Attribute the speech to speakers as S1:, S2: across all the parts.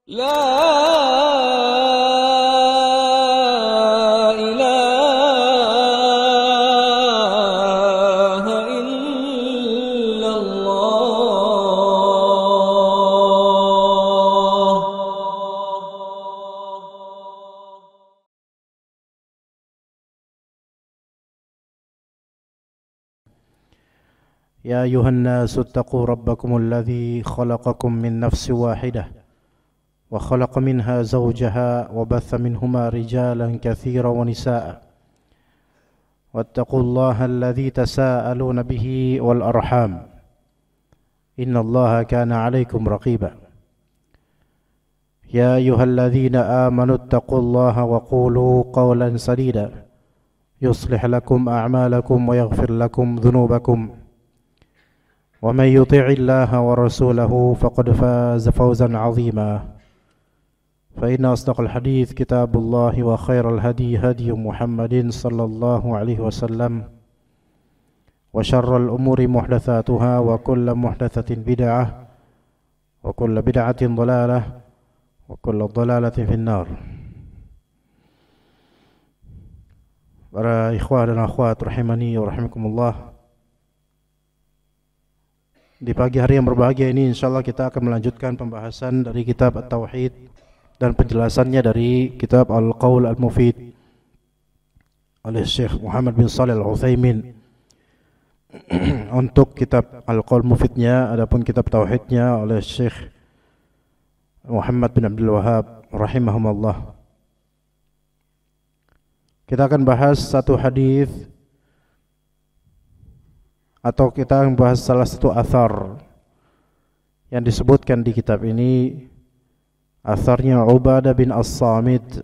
S1: لا إله إلا الله.
S2: يا أيها الناس اتقوا ربكم الذي خلقكم من نفس واحدة وخلق منها زوجها وبث منهما رجالا كثيرا ونساء واتقوا الله الذي تساءلون به والأرحام إن الله كان عليكم رقيبا يا أيها الذين آمنوا اتقوا الله وقولوا قولا سديدا يصلح لكم أعمالكم ويغفر لكم ذنوبكم ومن يطع الله ورسوله فقد فاز فوزا عظيما فإن أصدق الحديث كتاب الله وخير الهدي هدي محمد صلى الله عليه وسلم وشر الأمور محدثاتها وكل محدثة بدعة وكل بدعة ضلالة وكل ضلالة في النار. Para ikhwah dan akhwat rahimani wa rahimakumullah, di pagi hari yang berbahagia ini insyaallah kita akan melanjutkan pembahasan dari kitab At-Tauhid dan penjelasannya dari kitab Al-Qaul Al-Mufid oleh Syekh Muhammad bin Shalih Al-Utsaimin. Untuk kitab Al-Qaul Mufidnya, adapun kitab Tauhidnya oleh Syekh Muhammad bin Abdul Wahhab rahimahumullah. Kita akan bahas satu hadis atau kita akan bahas salah satu athar yang disebutkan di kitab ini. Atharnya Ubadah bin As-Samit.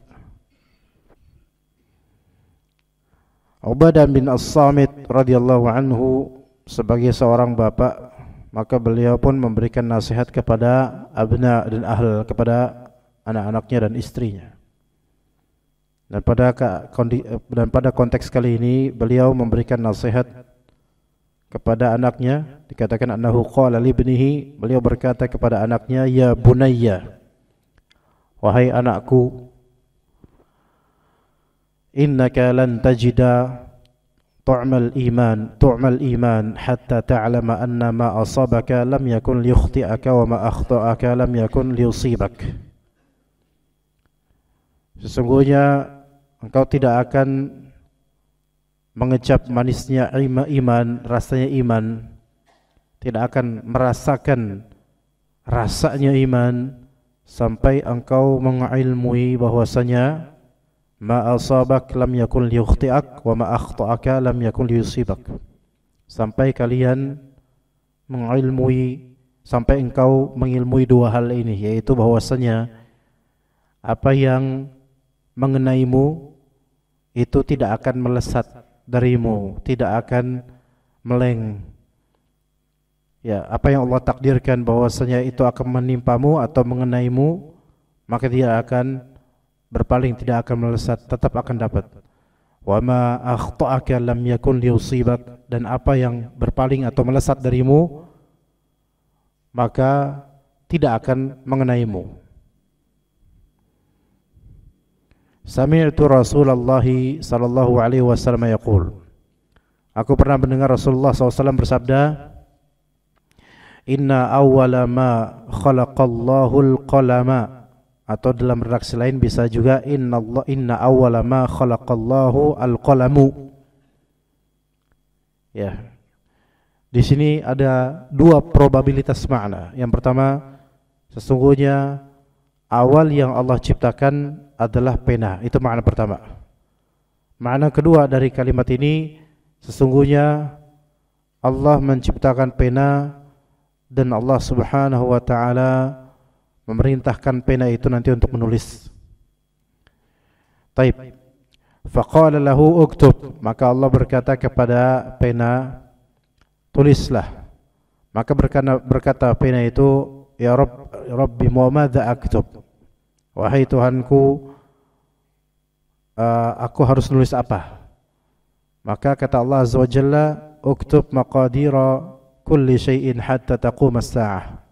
S2: Ubadah bin As-Samit radhiyallahu anhu sebagai seorang bapak, maka beliau pun memberikan nasihat kepada abna dan ahl, kepada anak-anaknya dan istrinya. Dan pada konteks kali ini beliau memberikan nasihat kepada anaknya. Dikatakan annahu qala li ibnihi, beliau berkata kepada anaknya, ya bunayya, wahai anakku, innaka lan tajida tu'mal iman hatta ta'lama anna ma asabaka lam yakun liyukhti'aka wa ma akhta'aka lam yakun liyusibak. Sesungguhnya engkau tidak akan mengecap manisnya iman, rasanya iman, tidak akan merasakan rasanya iman sampai engkau mengilmui bahwasanya ma asabak lam yakun liyukhti'ak wa ma akhta'aka lam yakun liyusibak. Sampai kalian mengilmui, sampai engkau mengilmui dua hal ini, yaitu bahwasanya apa yang mengenaimu itu tidak akan melesat darimu, tidak akan meleng. Ya, apa yang Allah takdirkan bahwasanya itu akan menimpamu atau mengenaimu, maka tidak akan berpaling, tidak akan melesat, tetap akan dapat. Wa ma akhta'aka lam yakun liyusibak, dan apa yang berpaling atau melesat darimu maka tidak akan mengenaimu. Sami'tu Rasulullah sallallahu alaihi wasallam yaqul, aku pernah mendengar Rasulullah SAW bersabda, inna awwala ma khalaqallahu al-qalama, atau dalam redaksi lain bisa juga inna awwala ma khalaqallahu al-qalamu. Ya. Di sini ada dua probabilitas makna. Yang pertama, sesungguhnya awal yang Allah ciptakan adalah pena. Itu makna pertama. Makna kedua dari kalimat ini, sesungguhnya Allah menciptakan pena dan Allah Subhanahu wa taala memerintahkan pena itu nanti untuk menulis. Taib. Faqala lahu uktub, maka Allah berkata kepada pena, tulislah. Maka berkata pena itu, ya Rabbi ma madza aktub, wahai Tuhanku, aku harus nulis apa? Maka kata Allah Azza wa Jalla, uktub maqadira kulli syai'in hatta taqum as-sa'ah.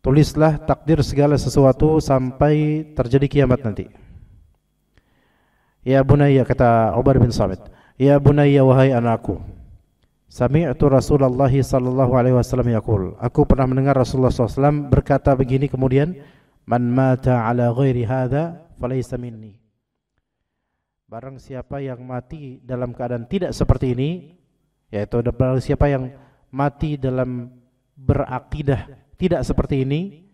S2: tulislah takdir segala sesuatu sampai terjadi kiamat nanti. Ya bunayya, kata Ubadah bin Samit, ya bunayya, wahai anakku, sami'tu Rasulullah sallallahu alaihi wasallam yaqul, aku pernah mendengar Rasulullah SAW berkata begini kemudian, man mata ala ghairi hadza falaysa minni. Barang siapa yang mati dalam keadaan tidak seperti ini, yaitu barang siapa yang mati dalam berakidah tidak seperti ini,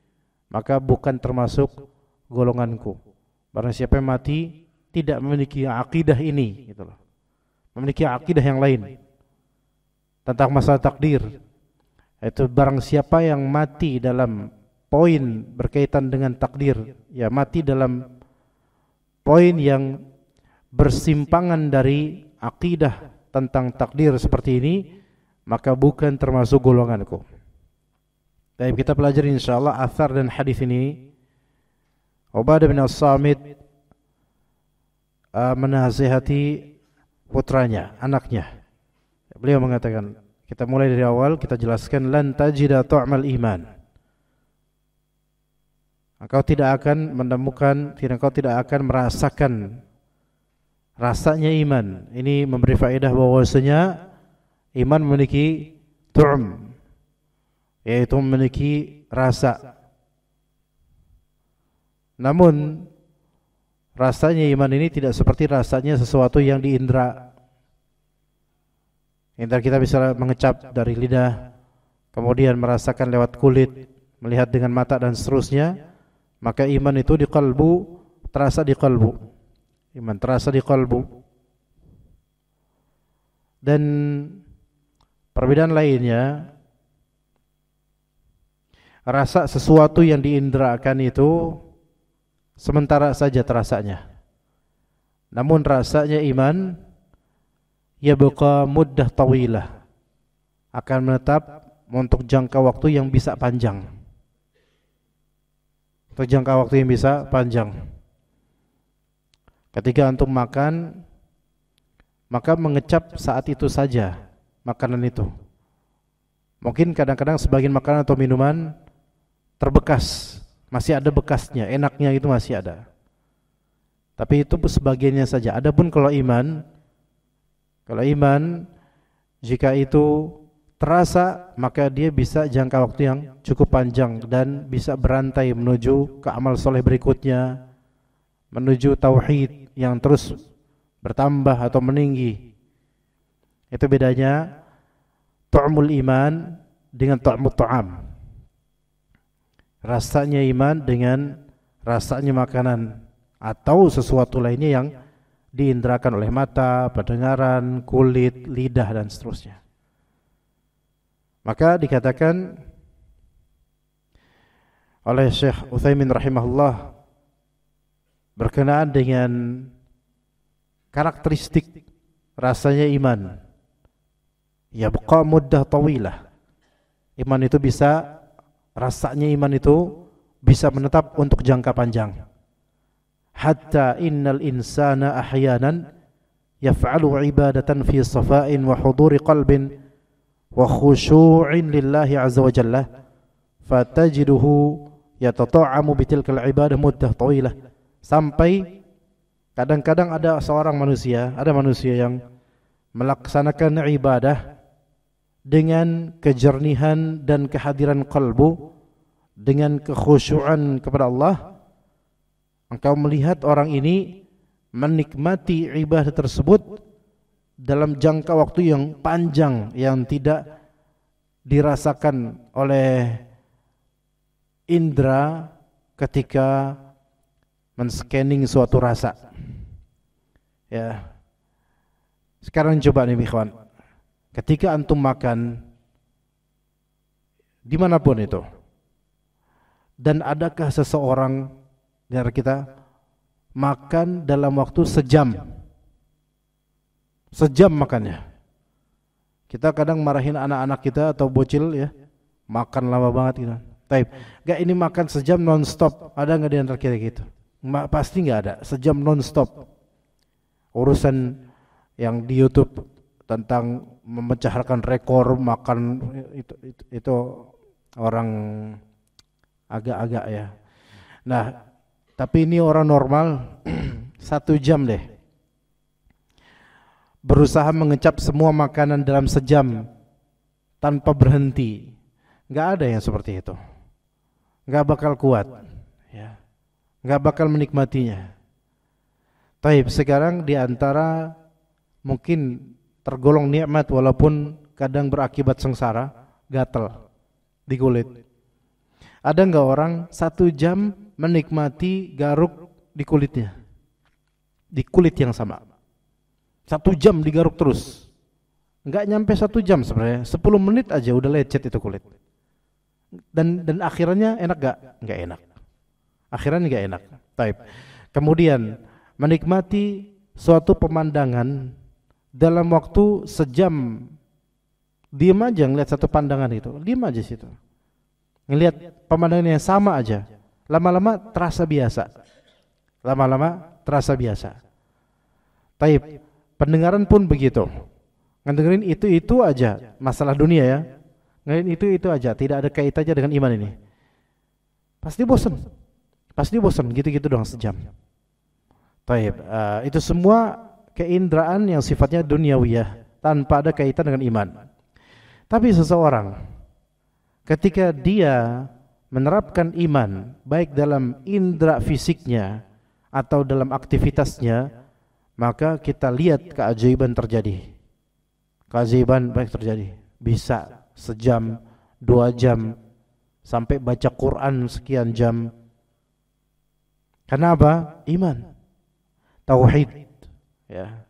S2: maka bukan termasuk golonganku. Barang siapa yang mati tidak memiliki akidah ini, gitu loh, memiliki akidah yang lain tentang masalah takdir, yaitu barang siapa yang mati dalam poin berkaitan dengan takdir, ya mati dalam poin yang bersimpangan dari akidah tentang takdir seperti ini, maka bukan termasuk golonganku. Baik, kita pelajari insyaallah athar dan hadis ini. Ubadah bin As-Samit menasihati putranya, anaknya. Beliau mengatakan, kita mulai dari awal, kita jelaskan, lan tajida tu'mal iman. Engkau tidak akan menemukan, engkau tidak akan merasakan rasanya iman. Ini memberi faedah bahwasanya iman memiliki tu'm, yaitu memiliki rasa. Namun rasanya iman ini tidak seperti rasanya sesuatu yang di indera. Indera kita bisa mengecap dari lidah, kemudian merasakan lewat kulit, melihat dengan mata dan seterusnya. Maka iman itu di qalbu, terasa di qalbu. Iman terasa di qalbu. Dan perbedaan lainnya, rasa sesuatu yang diinderakan itu sementara saja terasanya. Namun rasanya iman yabqa muddah tawilah, akan menetap untuk jangka waktu yang bisa panjang. Untuk jangka waktu yang bisa panjang. Ketika antum makan, maka mengecap saat itu saja makanan itu. Mungkin kadang-kadang sebagian makanan atau minuman terbekas, masih ada bekasnya, enaknya itu masih ada. Tapi itu sebagiannya saja. Adapun kalau iman jika itu terasa, maka dia bisa jangka waktu yang cukup panjang dan bisa berantai menuju ke amal soleh berikutnya, menuju tauhid yang terus bertambah atau meninggi. Itu bedanya tu'mul iman dengan tu'mut ta'am. Rasanya iman dengan rasanya makanan atau sesuatu lainnya yang diinderakan oleh mata, pendengaran, kulit, lidah dan seterusnya. Maka dikatakan oleh Syekh Utsaimin rahimahullah berkenaan dengan karakteristik rasanya iman, yabqa muddah tawilah. Iman itu bisa, rasanya iman itu bisa menetap untuk jangka panjang. Hatta innal insana ahyanan yaf'alu ibadatan fi safa'in wa huduri qalbin wa khushu'in lillahi azza wa jalla fatajiduhu yatata'amu bitilkal ibadah muddah tawilah. Sampai kadang-kadang ada manusia yang melaksanakan ibadah dengan kejernihan dan kehadiran kalbu, dengan kekhusyuan kepada Allah. Engkau melihat orang ini menikmati ibadah tersebut dalam jangka waktu yang panjang yang tidak dirasakan oleh indera ketika men-scanning suatu rasa. Ya. Sekarang coba nih ikhwan. Ketika antum makan dimanapun itu, dan adakah seseorang dari kita makan dalam waktu sejam makannya? Kita kadang marahin anak-anak kita atau bocil ya, makan lama banget gitu. Taib, gak ini makan sejam non-stop, ada gak di antara kita gitu? Pasti gak ada, sejam non-stop. Urusan yang di YouTube tentang memecahkan rekor makan itu orang agak-agak ya. Nah, tapi ini orang normal 1 jam deh. Berusaha mengecap semua makanan dalam sejam tanpa berhenti. Nggak ada yang seperti itu. Nggak bakal kuat, ya. Nggak bakal menikmatinya. Taib, sekarang di antara mungkin tergolong nikmat walaupun kadang berakibat sengsara, gatal di kulit. Ada nggak orang 1 jam menikmati garuk di kulitnya, di kulit yang sama? 1 jam digaruk terus, nggak nyampe 1 jam sebenarnya, 10 menit aja udah lecet itu kulit. Dan akhirnya enak gak? Nggak enak. Akhirnya nggak enak. Taib. Kemudian menikmati suatu pemandangan dalam waktu sejam, diam aja ngeliat satu pandangan itu, diam aja situ, ngelihat pemandangan yang sama aja, lama-lama terasa biasa, lama-lama terasa biasa. Taib. Pendengaran pun begitu, ngedengerin itu aja, masalah dunia ya, ngedengerin itu aja, tidak ada kaitannya dengan iman ini. Pasti bosan, gitu-gitu doang sejam. Taib. Itu semua keinderaan yang sifatnya duniawiyah, tanpa ada kaitan dengan iman. Tapi seseorang ketika dia menerapkan iman, baik dalam indera fisiknya atau dalam aktivitasnya, maka kita lihat keajaiban terjadi. Keajaiban baik terjadi. Bisa sejam, 2 jam, sampai baca Quran sekian jam. Karena apa? Iman, tauhid, ya.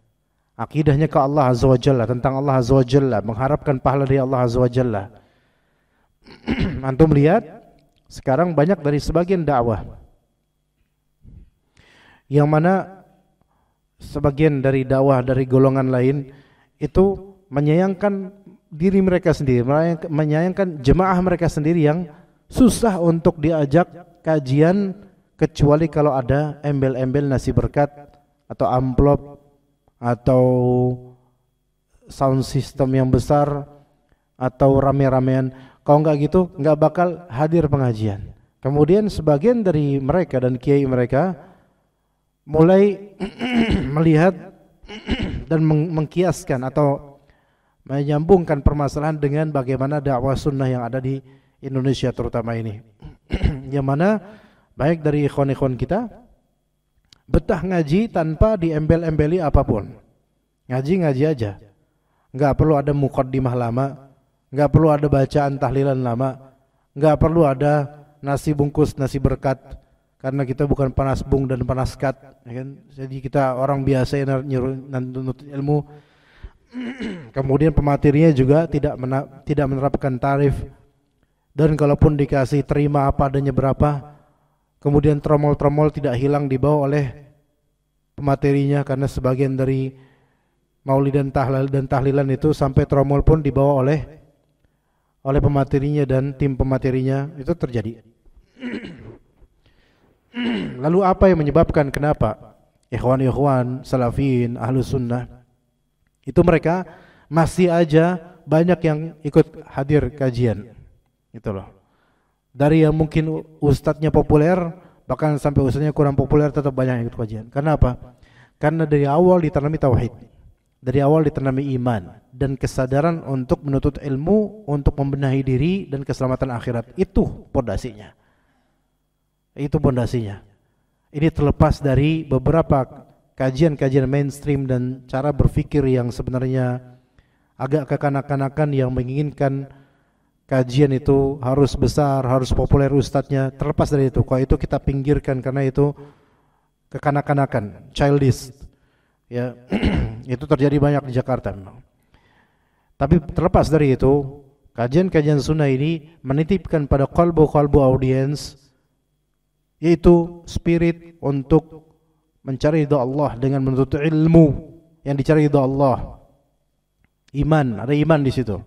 S2: Akidahnya ke Allah Azza wa Jalla, tentang Allah Azza wa Jalla, mengharapkan pahala dari Allah Azza wa Jalla. Antum lihat sekarang banyak dari sebagian dakwah yang mana sebagian dari dakwah dari golongan lain itu menyayangkan diri mereka sendiri, menyayangkan jemaah mereka sendiri yang susah untuk diajak kajian kecuali kalau ada embel-embel nasi berkat atau amplop atau sound system yang besar atau rame-ramean. Kalau enggak gitu enggak bakal hadir pengajian. Kemudian sebagian dari mereka dan kiai mereka mulai melihat dan mengkiaskan atau menyambungkan permasalahan dengan bagaimana dakwah sunnah yang ada di Indonesia terutama ini. Yang mana baik dari ikhwan-ikhwan kita betah ngaji tanpa diembel-embeli apapun. Ngaji aja. Enggak perlu ada muqaddimah lama, enggak perlu ada bacaan tahlilan lama, enggak perlu ada nasi bungkus nasi berkat. Karena kita bukan panasbung dan panaskat, ya kan? Jadi kita orang biasa yang nuntut ilmu. Kemudian pematerinya juga tidak menerapkan tarif, dan kalaupun dikasih terima apa adanya berapa. Kemudian tromol-tromol tidak hilang dibawa oleh pematerinya, karena sebagian dari maulid dan tahlilan itu sampai tromol pun dibawa oleh pematerinya dan tim pematerinya. Itu terjadi. Lalu apa yang menyebabkan kenapa ikhwan-ikhwan salafin ahlus sunnah itu mereka masih aja banyak yang ikut hadir kajian, gitu loh. Dari yang mungkin ustadznya populer bahkan sampai ustadznya kurang populer tetap banyak yang ikut kajian. Karena apa? Karena dari awal ditanami tauhid, dari awal ditanami iman dan kesadaran untuk menuntut ilmu, untuk membenahi diri dan keselamatan akhirat. Itu pondasinya. Itu pondasinya. Ini terlepas dari beberapa kajian-kajian mainstream dan cara berpikir yang sebenarnya agak kekanak-kanakan yang menginginkan kajian itu harus besar, harus populer ustadznya. Terlepas dari itu, kalau itu kita pinggirkan karena itu kekanak-kanakan, childish. Ya, itu terjadi banyak di Jakarta memang. Tapi terlepas dari itu, kajian-kajian sunnah ini menitipkan pada qalbu audiens, yaitu spirit untuk mencari ridha Allah dengan menuntut ilmu yang dicari ridha Allah. Iman, ada iman di situ.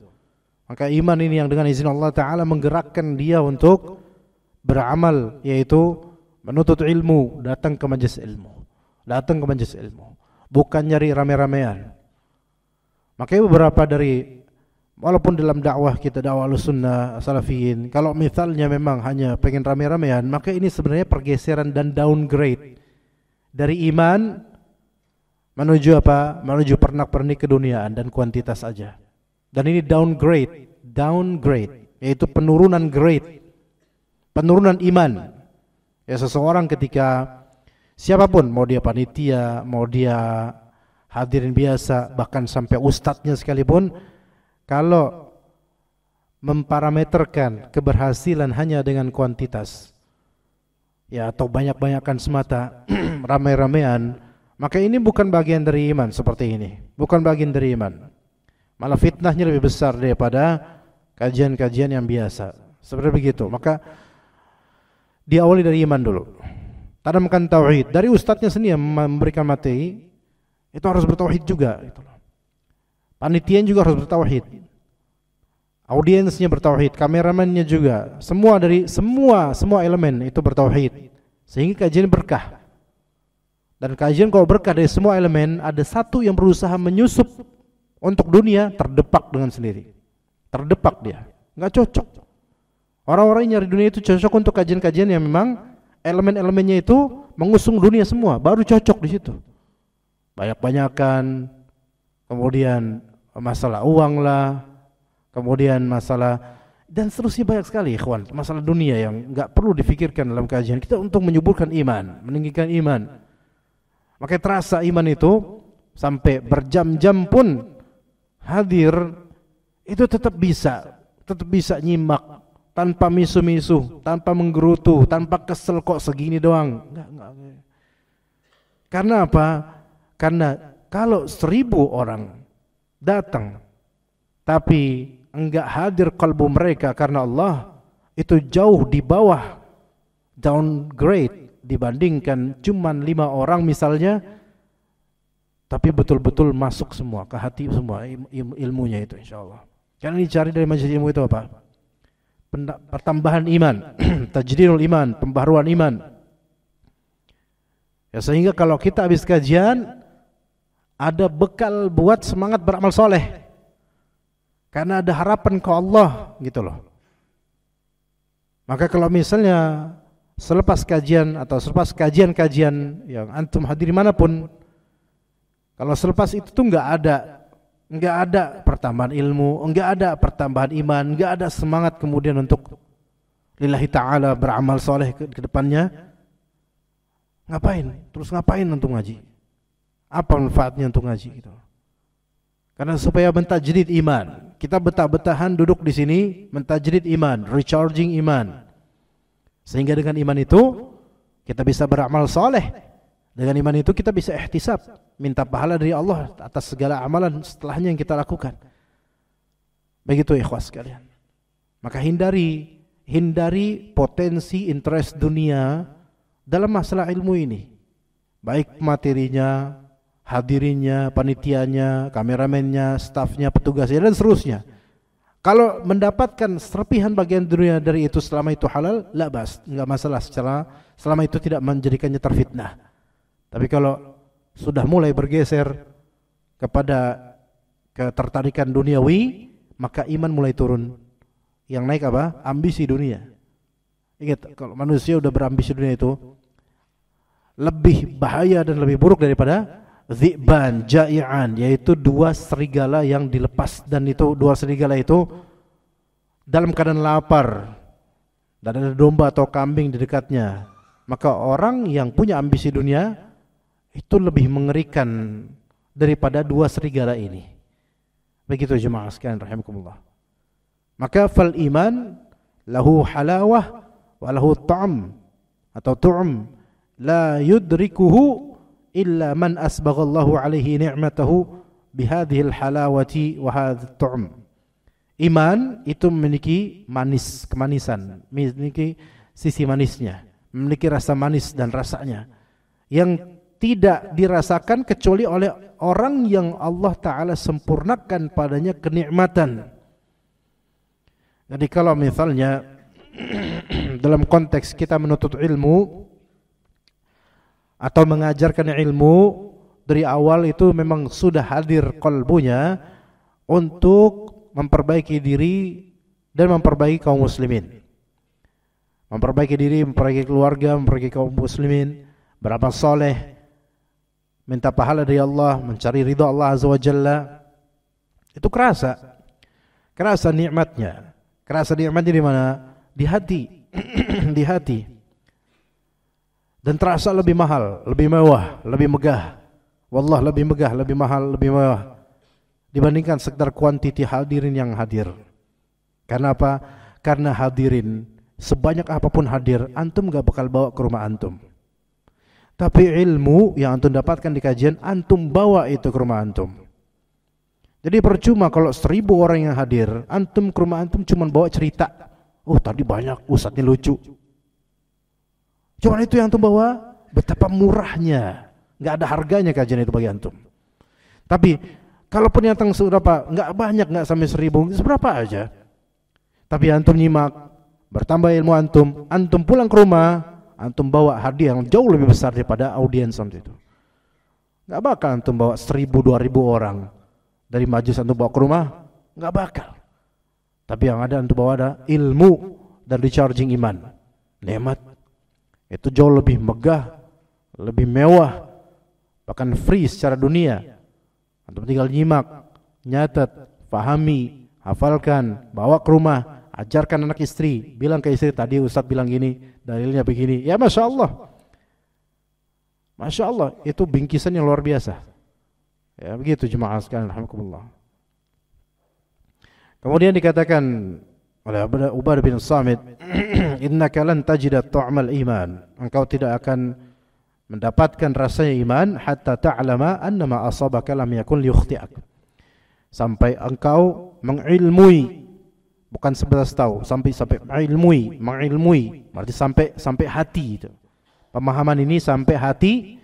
S2: Maka iman ini yang dengan izin Allah Ta'ala menggerakkan dia untuk beramal, yaitu menuntut ilmu, datang ke majelis ilmu, bukan nyari rame-ramean. Makanya beberapa dari Walaupun dalam dakwah kita, dakwah Ahlussunnah Salafiyin, kalau misalnya memang hanya pengen rame-ramean, maka ini sebenarnya pergeseran dan downgrade dari iman menuju apa? Menuju pernak-pernik keduniaan dan kuantitas saja. Dan ini downgrade, yaitu penurunan grade, penurunan iman. Ya, seseorang ketika siapapun, mau dia panitia, mau dia hadirin biasa, bahkan sampai ustadznya sekalipun, kalau memparameterkan keberhasilan hanya dengan kuantitas, ya, atau banyak-banyakan semata, ramai-ramean, maka ini bukan bagian dari iman seperti ini. Bukan bagian dari iman. Malah fitnahnya lebih besar daripada kajian-kajian yang biasa. Seperti begitu. Maka diawali dari iman dulu. Tanamkan tauhid. Dari ustadznya sendiri yang memberikan materi, itu harus bertauhid juga. Panitia juga harus bertauhid. Audiensnya bertauhid, kameramannya juga. Semua elemen itu bertauhid. Sehingga kajian berkah. Dan kajian kalau berkah dari semua elemen, ada satu yang berusaha menyusup untuk dunia, terdepak dengan sendiri. Terdepak dia, nggak cocok. Orang-orang yang nyari dunia itu cocok untuk kajian-kajian yang memang elemen-elemennya itu mengusung dunia semua, baru cocok di situ. Banyak-banyakan, kemudian masalah uang lah, kemudian masalah, dan seterusnya banyak sekali, ikhwan. Masalah dunia yang nggak perlu difikirkan dalam kajian kita untuk menyuburkan iman, meninggikan iman. Makanya terasa iman itu sampai berjam-jam pun hadir, itu tetap bisa nyimak tanpa misu-misu, tanpa menggerutu, tanpa kesel kok segini doang. Enggak. Karena apa? Karena kalau 1000 orang datang tapi enggak hadir kalbu mereka karena Allah, itu jauh di bawah, downgrade dibandingkan cuman 5 orang misalnya, tapi betul-betul masuk semua ke hati semua ilmunya itu, insyaallah. Karena dicari dari majelis ilmu itu apa? Pertambahan iman, tajdidul iman, pembaharuan iman. Ya, sehingga kalau kita habis kajian ada bekal buat semangat beramal soleh. Karena ada harapan ke Allah gitu loh. Maka kalau misalnya selepas kajian atau selepas kajian-kajian yang antum hadiri manapun, kalau selepas itu tuh nggak ada pertambahan ilmu, nggak ada pertambahan iman, nggak ada semangat kemudian untuk lillahi ta'ala beramal soleh ke depannya, ngapain untuk ngaji? Apa manfaatnya untuk ngaji gitu? Karena supaya mentajdid iman, kita betah-betahan duduk di sini mentajdid iman, recharging iman, sehingga dengan iman itu kita bisa beramal soleh. Dengan iman itu kita bisa ihtisab, minta pahala dari Allah atas segala amalan setelahnya yang kita lakukan. Begitu ikhwas sekalian. Maka hindari potensi interest dunia dalam masalah ilmu ini. Baik materinya, hadirinya, panitianya, kameramennya, stafnya, petugasnya dan seterusnya. Kalau mendapatkan serpihan bagian dunia dari itu selama itu halal, la bas, enggak masalah selama itu tidak menjadikannya terfitnah. Tapi kalau sudah mulai bergeser kepada ketertarikan duniawi, maka iman mulai turun. Yang naik apa? Ambisi dunia. Ingat, kalau manusia udah berambisi dunia itu lebih bahaya dan lebih buruk daripada dzi'ban ja'i'an, yaitu 2 serigala yang dilepas, dan itu 2 serigala itu dalam keadaan lapar dan ada domba atau kambing di dekatnya. Maka orang yang punya ambisi dunia itu lebih mengerikan daripada 2 serigala ini. Begitu jemaah sekalian rahimakumullah. Maka fal iman lahu halawah wa lahu ta'am atau tu'am la yudrikuhu illa man asbaghallahu alaihi ni'matahu bihadhil halawati wa hadzal tu'am. Iman itu memiliki kemanisan, memiliki sisi manisnya, memiliki rasa manis dan rasanya yang tidak dirasakan kecuali oleh orang yang Allah Ta'ala sempurnakan padanya kenikmatan. Jadi kalau misalnya dalam konteks kita menuntut ilmu atau mengajarkan ilmu, dari awal itu memang sudah hadir qalbunya untuk memperbaiki diri dan memperbaiki kaum muslimin. Memperbaiki diri, memperbaiki keluarga, memperbaiki kaum muslimin, beramal soleh, minta pahala dari Allah, mencari ridha Allah Azza wa Jalla. Itu kerasa nikmatnya. Kerasa nikmatnya di mana? Di hati. Di hati. Dan terasa lebih mahal, lebih mewah, lebih megah. Wallah, lebih megah, lebih mahal, lebih mewah dibandingkan sekedar kuantiti hadirin yang hadir. Karena apa? Karena hadirin sebanyak apapun hadir, antum gak bakal bawa ke rumah antum. Tapi ilmu yang antum dapatkan di kajian, antum bawa itu ke rumah antum. Jadi percuma kalau 1000 orang yang hadir, antum ke rumah antum cuma bawa cerita. Oh tadi banyak, ustadznya lucu. Cuma itu yang antum bawa, betapa murahnya. Gak ada harganya kajian itu bagi antum. Tapi kalaupun yang datang seberapa, gak banyak, gak sampai 1000, seberapa aja. Tapi antum nyimak, bertambah ilmu antum pulang ke rumah, antum bawa hadiah yang jauh lebih besar daripada audiens itu. Gak bakal antum bawa 1000, 2000 orang dari majelis antum bawa ke rumah, gak bakal. Tapi yang ada antum bawa ada ilmu dan recharging iman. Nikmat itu jauh lebih megah, lebih mewah, bahkan free secara dunia. Antum tinggal nyimak, nyatet, fahami, hafalkan, bawa ke rumah, ajarkan anak istri, bilang ke istri tadi ustaz bilang gini, dalilnya begini. Ya Masya Allah. Masya Allah, itu bingkisan yang luar biasa. Ya begitu jemaah sekalian, alhamdulillah. Kemudian dikatakan oleh Ubadah bin Samit, innaka lan tajida ta'mal iman. Engkau tidak akan mendapatkan rasanya iman hatta ta'lama annama asabaka lam yakun liyukhti'ak. Sampai engkau mengilmui, bukan sebatas tahu, sampai mengilmui, berarti sampai hati itu. Pemahaman ini sampai hati,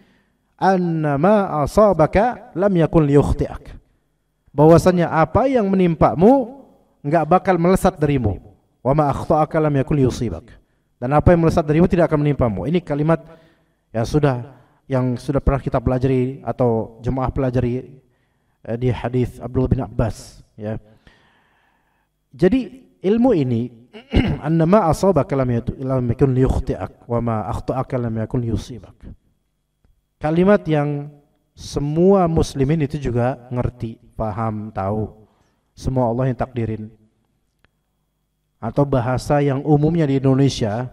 S2: annama asabaka lam yakun liyukhti'ak. Bahwasanya apa yang menimpamu enggak bakal melesat darimu. Wa ma akhta'aka lam yakun liyusibak. Dan apa yang melesat darimu tidak akan menimpamu. Ini kalimat yang sudah pernah kita pelajari atau jemaah pelajari di hadis Abdullah bin Abbas, ya. Jadi ilmu ini annama asabaka lam yakun liyukhti'ak wa ma akhta'aka lam yakun liyusibak. Kalimat yang semua muslimin itu juga ngerti, paham, tahu. Semua Allah yang takdirin. Atau bahasa yang umumnya di Indonesia,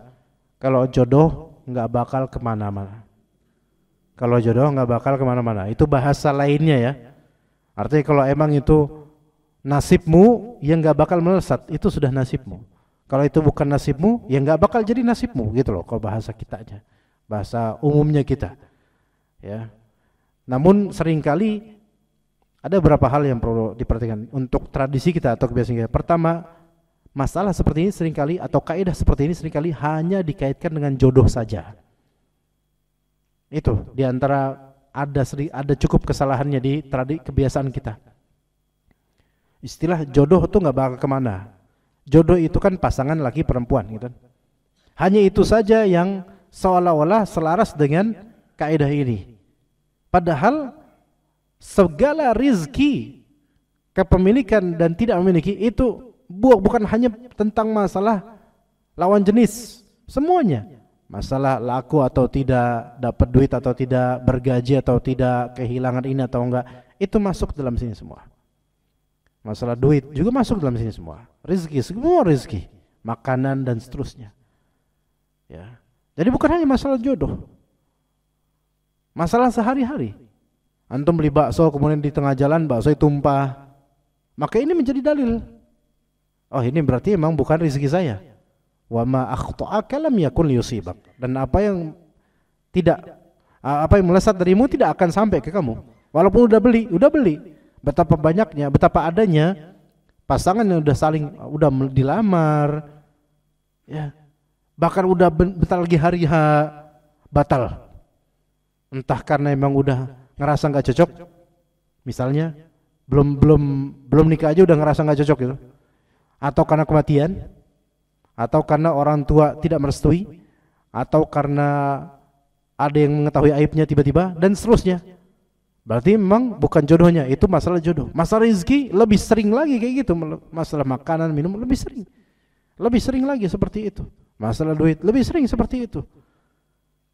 S2: kalau jodoh nggak bakal kemana-mana. Kalau jodoh nggak bakal kemana-mana. Itu bahasa lainnya ya. Artinya kalau emang itu nasibmu, yang nggak bakal melesat, itu sudah nasibmu. Kalau itu bukan nasibmu, ya nggak bakal jadi nasibmu, gitu loh. Kalau bahasa kita aja, bahasa umumnya kita. Ya. Namun seringkali ada beberapa hal yang perlu diperhatikan untuk tradisi kita atau kebiasaan kita. Pertama, masalah seperti ini seringkali atau kaidah seperti ini seringkali hanya dikaitkan dengan jodoh saja. Itu diantara ada cukup kesalahannya di kebiasaan kita. Istilah jodoh itu nggak bakal kemana. Jodoh itu kan pasangan laki perempuan, gitu. Hanya itu saja yang seolah-olah selaras dengan kaidah ini. Padahal segala rizki, kepemilikan dan tidak memiliki itu bukan hanya tentang masalah lawan jenis, semuanya. Masalah laku atau tidak, dapat duit atau tidak, bergaji atau tidak, kehilangan ini atau enggak, itu masuk dalam sini semua. Masalah duit juga masuk dalam sini semua. Rizki, semua rizki, makanan dan seterusnya. Ya. Jadi bukan hanya masalah jodoh, masalah sehari-hari. Antum beli bakso kemudian di tengah jalan bakso tumpah, maka ini menjadi dalil. Oh ini berarti memang bukan rezeki saya. Wa ma akhta'aka lam yakun liyusibak. Dan apa yang melesat darimu tidak akan sampai ke kamu. Walaupun udah beli. Betapa banyaknya, betapa adanya pasangan yang udah dilamar, ya. Bahkan udah bentar lagi hari H batal. Entah karena memang udah ngerasa nggak cocok, misalnya belum nikah aja udah ngerasa nggak cocok gitu, atau karena kematian, atau karena orang tua tidak merestui, atau karena ada yang mengetahui aibnya tiba-tiba dan seterusnya. Berarti memang bukan jodohnya, itu masalah jodoh. Masalah rezeki lebih sering lagi kayak gitu. Masalah makanan, minum lebih sering. Lebih sering lagi seperti itu. Masalah duit lebih sering seperti itu.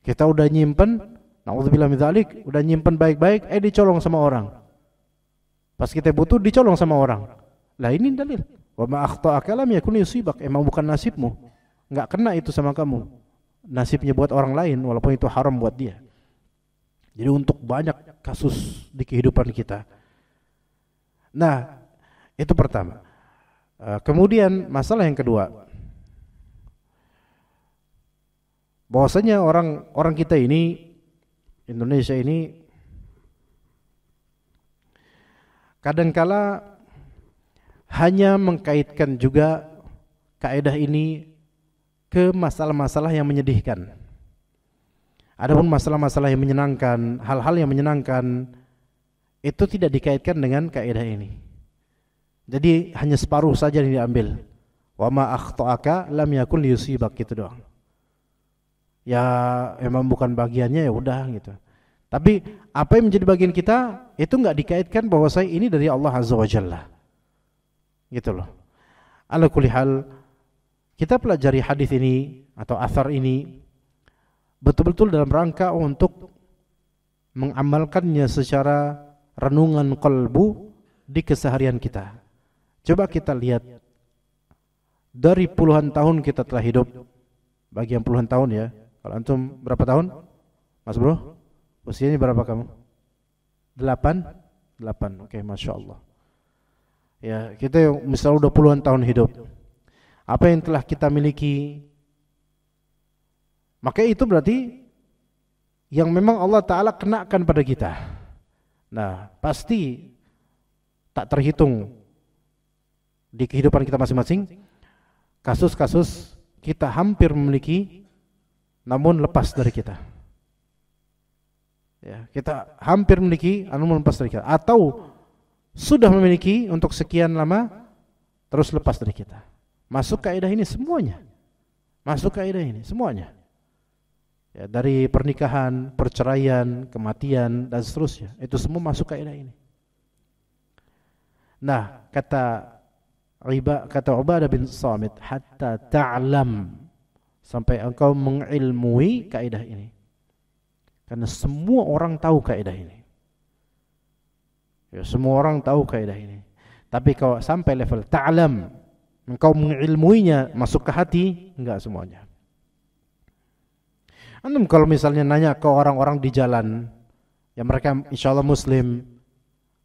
S2: Kita udah nyimpen, naudzubillah min dzalik, udah nyimpen baik-baik, dicolong sama orang. Pas kita butuh dicolong sama orang. Lah ini dalil. Wa ma akhta'aka lam yakun yusibak. Emang bukan nasibmu. Enggak kena itu sama kamu. Nasibnya buat orang lain walaupun itu haram buat dia. Jadi untuk banyak kasus di kehidupan kita. Nah, itu pertama. Kemudian masalah yang kedua. Bahwasanya orang kita ini, Indonesia ini, kadangkala hanya mengkaitkan juga kaidah ini ke masalah-masalah yang menyedihkan. Adapun masalah-masalah yang menyenangkan, hal-hal yang menyenangkan itu tidak dikaitkan dengan kaidah ini. Jadi hanya separuh saja yang diambil. Wa ma akhta'aka lam yakun liyusibak, gitu doang. Ya emang bukan bagiannya, ya udah gitu. Tapi apa yang menjadi bagian kita itu enggak dikaitkan bahwa saya ini dari Allah Azza wa Jalla. Gitu loh. Ala kulli hal, kita pelajari hadis ini atau athar ini betul-betul dalam rangka untuk mengamalkannya secara renungan qalbu di keseharian kita. Coba kita lihat, dari puluhan tahun kita telah hidup, bagi yang puluhan tahun ya. Kalau antum berapa tahun? Mas bro, usianya berapa kamu? 8? Oke, Masya Allah. Ya, kita yang misalnya udah puluhan tahun hidup, apa yang telah kita miliki, maka itu berarti yang memang Allah Ta'ala kenakan pada kita. Nah, pasti tak terhitung di kehidupan kita masing-masing kasus-kasus kita hampir memiliki namun lepas dari kita. Ya, kita hampir memiliki namun lepas dari kita, atau sudah memiliki untuk sekian lama terus lepas dari kita. Masuk kaidah ini semuanya. Masuk kaidah ini semuanya. Ya, dari pernikahan, perceraian, kematian dan seterusnya, itu semua masuk kaidah ini. Nah, kata Ubadah bin Samit, hatta ta'lam, sampai engkau mengilmui kaidah ini. Karena semua orang tahu kaidah ini. Ya, semua orang tahu kaidah ini. Tapi kalau sampai level ta'lam, engkau mengilmuinya, masuk ke hati, enggak semuanya. Antum kalau misalnya nanya ke orang-orang di jalan, yang mereka insya Allah Muslim,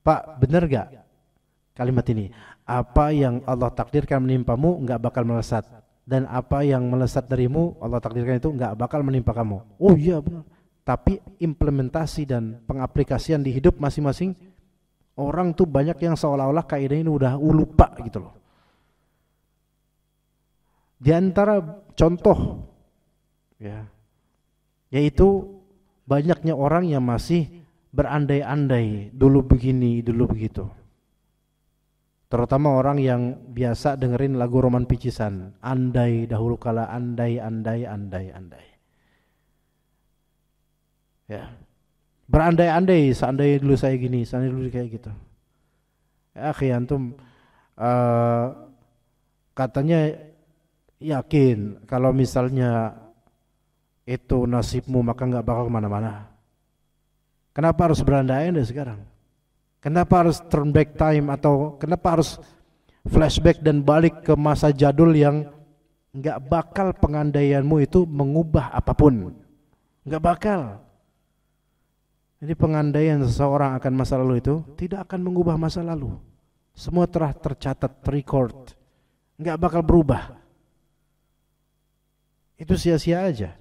S2: Pak, benar gak kalimat ini? Apa yang Allah takdirkan menimpamu enggak bakal melesat, dan apa yang melesat darimu Allah takdirkan itu enggak bakal menimpa kamu. Oh iya benar. Tapi implementasi dan pengaplikasian di hidup masing-masing orang tuh banyak yang seolah-olah kaidah ini udah lupa gitu loh. Di antara contoh ya, yaitu banyaknya orang yang masih berandai-andai, dulu begini, dulu begitu. Terutama orang yang biasa dengerin lagu Roman Picisan, andai dahulu kala, andai. Ya, berandai-andai, seandainya dulu saya gini, seandainya dulu kayak gitu. Ya, akhi antum katanya yakin kalau misalnya itu nasibmu maka enggak bakal kemana-mana. Kenapa harus berandai-andai sekarang? Kenapa harus turn back time, atau kenapa harus flashback dan balik ke masa jadul yang enggak bakal pengandaianmu itu mengubah apapun? Enggak bakal. Jadi pengandaian seseorang akan masa lalu itu tidak akan mengubah masa lalu. Semua telah tercatat, record. Enggak bakal berubah. Itu sia-sia aja.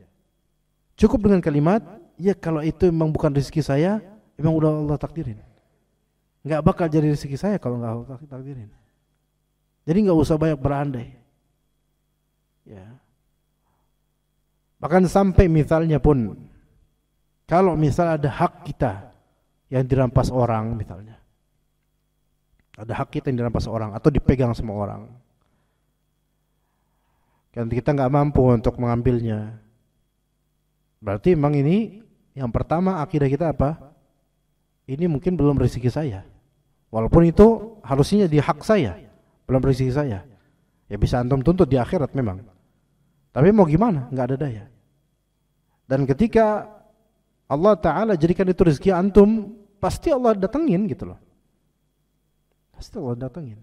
S2: Cukup dengan kalimat, ya kalau itu memang bukan rezeki saya, memang udah Allah takdirin. Enggak bakal jadi rezeki saya kalau enggak Allah takdirin. Jadi enggak usah banyak berandai. Ya. Bahkan sampai misalnya pun, kalau misal ada hak kita yang dirampas orang misalnya, ada hak kita yang dirampas orang atau dipegang sama orang, dan kita enggak mampu untuk mengambilnya, berarti memang ini yang pertama akidah kita apa? ini mungkin belum rezeki saya. Walaupun itu harusnya di hak saya, belum rezeki saya. Ya bisa antum tuntut di akhirat memang. Tapi mau gimana? Enggak ada daya. Dan ketika Allah Ta'ala jadikan itu rezeki antum, pasti Allah datengin gitu loh. Pasti Allah datengin.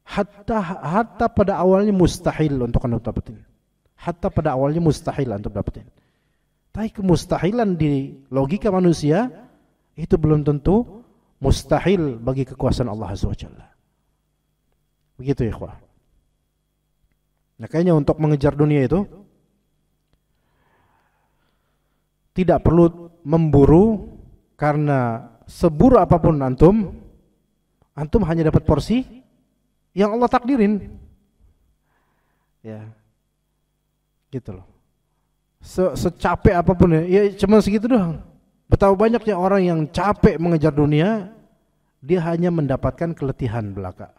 S2: Hatta pada awalnya mustahil untuk antum dapetin. Hatta pada awalnya mustahil antum dapetin. Tapi kemustahilan di logika manusia itu belum tentu mustahil bagi kekuasaan Allah Azza wa Jalla. Begitu ya ikhwah. Makanya untuk mengejar dunia itu tidak perlu memburu, karena seburu apapun antum hanya dapat porsi yang Allah takdirin. Ya. Gitu loh. Secapek apapun ya cuma segitu doang. Betapa banyaknya orang yang capek mengejar dunia, dia hanya mendapatkan keletihan belaka.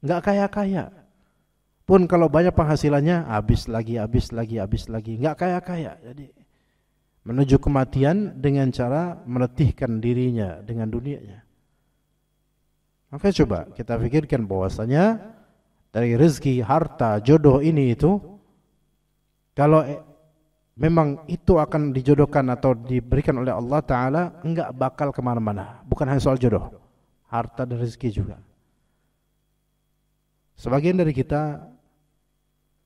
S2: Enggak kaya-kaya. Pun kalau banyak penghasilannya habis lagi. Enggak kaya-kaya. Jadi menuju kematian dengan cara meletihkan dirinya dengan dunianya. Maka coba kita pikirkan bahwasanya dari rezeki, harta, jodoh ini itu, kalau memang itu akan dijodohkan atau diberikan oleh Allah Ta'ala, enggak bakal kemana-mana. Bukan hanya soal jodoh, harta dan rezeki juga. Sebagian dari kita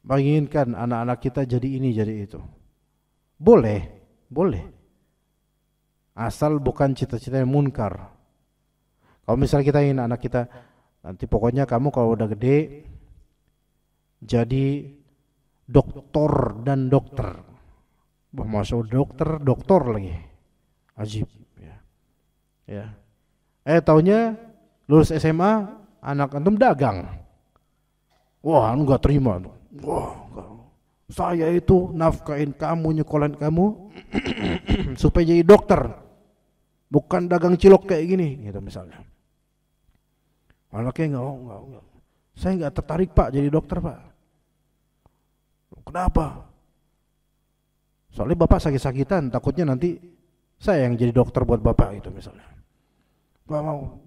S2: menginginkan anak-anak kita jadi ini, jadi itu. Boleh. Asal bukan cita-cita yang munkar. Kalau misalnya kita ingin anak kita, nanti pokoknya kamu kalau udah gede jadi doktor dan dokter. Wah, masuk doktor lagi. Ajib ya. Taunya lulus SMA, anak antum dagang. Wah, enggak terima. Wah, saya itu nafkahin kamu, nyekolahin kamu supaya jadi dokter, bukan dagang cilok kayak gini, gitu misalnya. Anaknya enggak. Saya enggak tertarik Pak jadi dokter Pak. Kenapa? Soalnya bapak sakit-sakitan, takutnya nanti saya yang jadi dokter buat bapak itu misalnya. Enggak mau.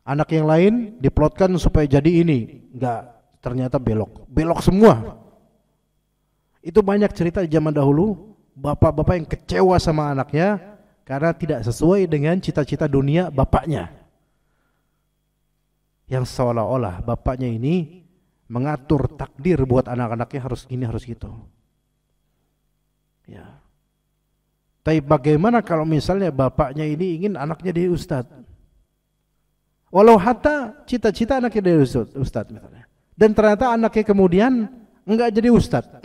S2: Anak yang lain diplotkan supaya jadi ini, enggak, ternyata belok semua. Itu banyak cerita di zaman dahulu, bapak-bapak yang kecewa sama anaknya karena tidak sesuai dengan cita-cita dunia bapaknya. Yang seolah-olah bapaknya ini mengatur takdir buat anak-anaknya harus gini, harus gitu. Ya. Tapi bagaimana kalau misalnya bapaknya ini ingin anaknya jadi ustadz? Walau hatta cita-cita anaknya jadi ustadz misalnya. Dan ternyata anaknya kemudian enggak jadi ustadz.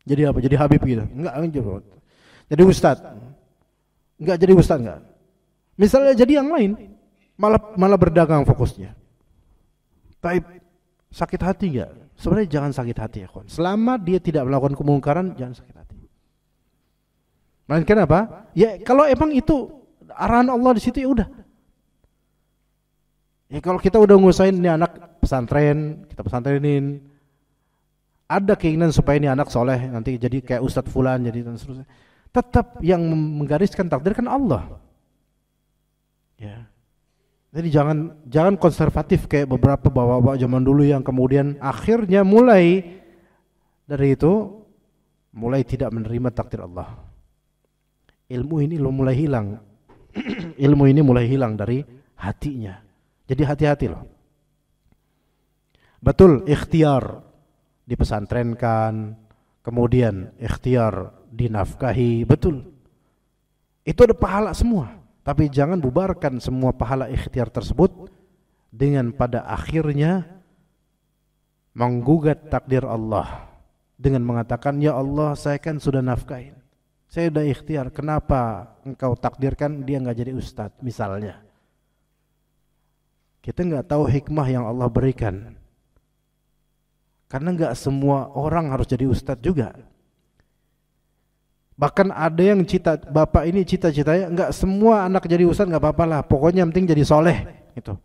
S2: Jadi apa? Jadi Habib gitu. Enggak jadi ustadz. Enggak jadi ustadz enggak. Misalnya jadi yang lain, malah berdagang fokusnya. Tapi sakit hati enggak? Sebenarnya jangan sakit hati ya, kawan. Selama dia tidak melakukan kemungkaran, jangan sakit hati. Melainkan apa? Ya kalau emang itu arahan Allah di situ ya udah. Ya kalau kita udah ngusahain ini anak pesantren, kita pesantrenin, ada keinginan supaya ini anak soleh nanti jadi kayak Ustadz Fulan jadi dan seterusnya. Tetap yang menggariskan takdir kan Allah. Ya. Jadi jangan konservatif kayak beberapa bapak-bapak zaman dulu yang kemudian akhirnya mulai dari itu mulai tidak menerima takdir Allah. Ilmu ini mulai hilang. Ilmu ini mulai hilang dari hatinya. Jadi hati-hati loh. Betul, ikhtiar dipesantrenkan, kemudian ikhtiar dinafkahi, betul. Itu ada pahala semua. Tapi jangan bubarkan semua pahala ikhtiar tersebut dengan pada akhirnya menggugat takdir Allah dengan mengatakan, ya Allah saya kan sudah nafkahin, saya sudah ikhtiar, kenapa engkau takdirkan dia enggak jadi ustadz misalnya. Kita enggak tahu hikmah yang Allah berikan. Karena enggak semua orang harus jadi ustadz juga. Bahkan ada yang bapak ini cita-citanya enggak semua anak jadi ustadz, enggak apa-apa lah, pokoknya yang penting jadi soleh gitu.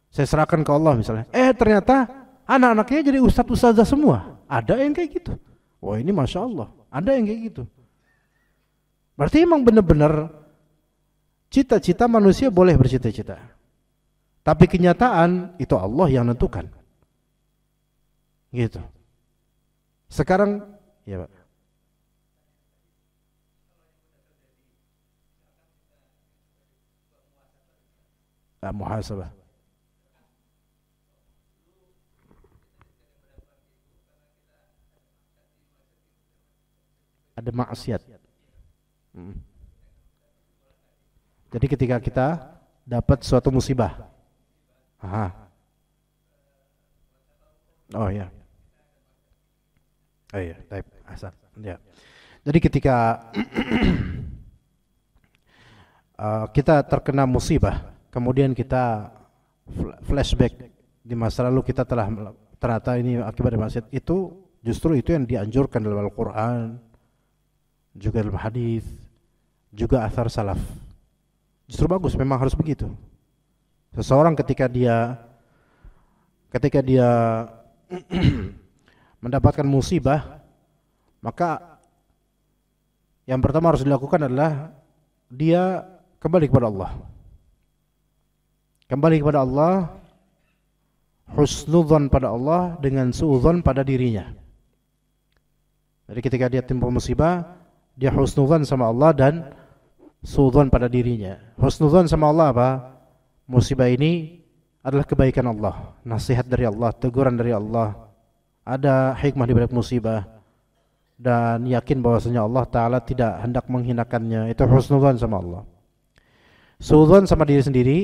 S2: Saya serahkan ke Allah misalnya. Ternyata anak-anaknya jadi ustadz-ustadzah semua. Ada yang kayak gitu. Wah ini Masya Allah, ada yang kayak gitu. Berarti emang benar-benar cita-cita manusia boleh bercita-cita. Tapi kenyataan itu Allah yang menentukan. Gitu. Sekarang ya Pak. Muhasabah. Ada maksiat. Jadi ketika kita dapat suatu musibah. Aha. Oh ya. Oh iya, baik, asal. Ya. Jadi ketika kita terkena musibah, kemudian kita flashback di masa lalu kita telah ternyata ini akibat dari maksiat, itu justru itu yang dianjurkan dalam Al-Qur'an, juga dalam hadis, juga athar salaf. Justru bagus, memang harus begitu. Seseorang ketika dia mendapatkan musibah, maka yang pertama harus dilakukan adalah dia kembali kepada Allah. Kembali kepada Allah, husnudzon pada Allah dengan suudzon pada dirinya. Jadi ketika dia timpa musibah, dia husnudzon sama Allah dan suudzon pada dirinya. Husnudzon sama Allah apa? Musibah ini adalah kebaikan Allah, nasihat dari Allah, teguran dari Allah. Ada hikmah di balik musibah, dan yakin bahwasanya Allah Ta'ala tidak hendak menghinakannya. Itu husnudzon sama Allah. Suudzon sama diri sendiri,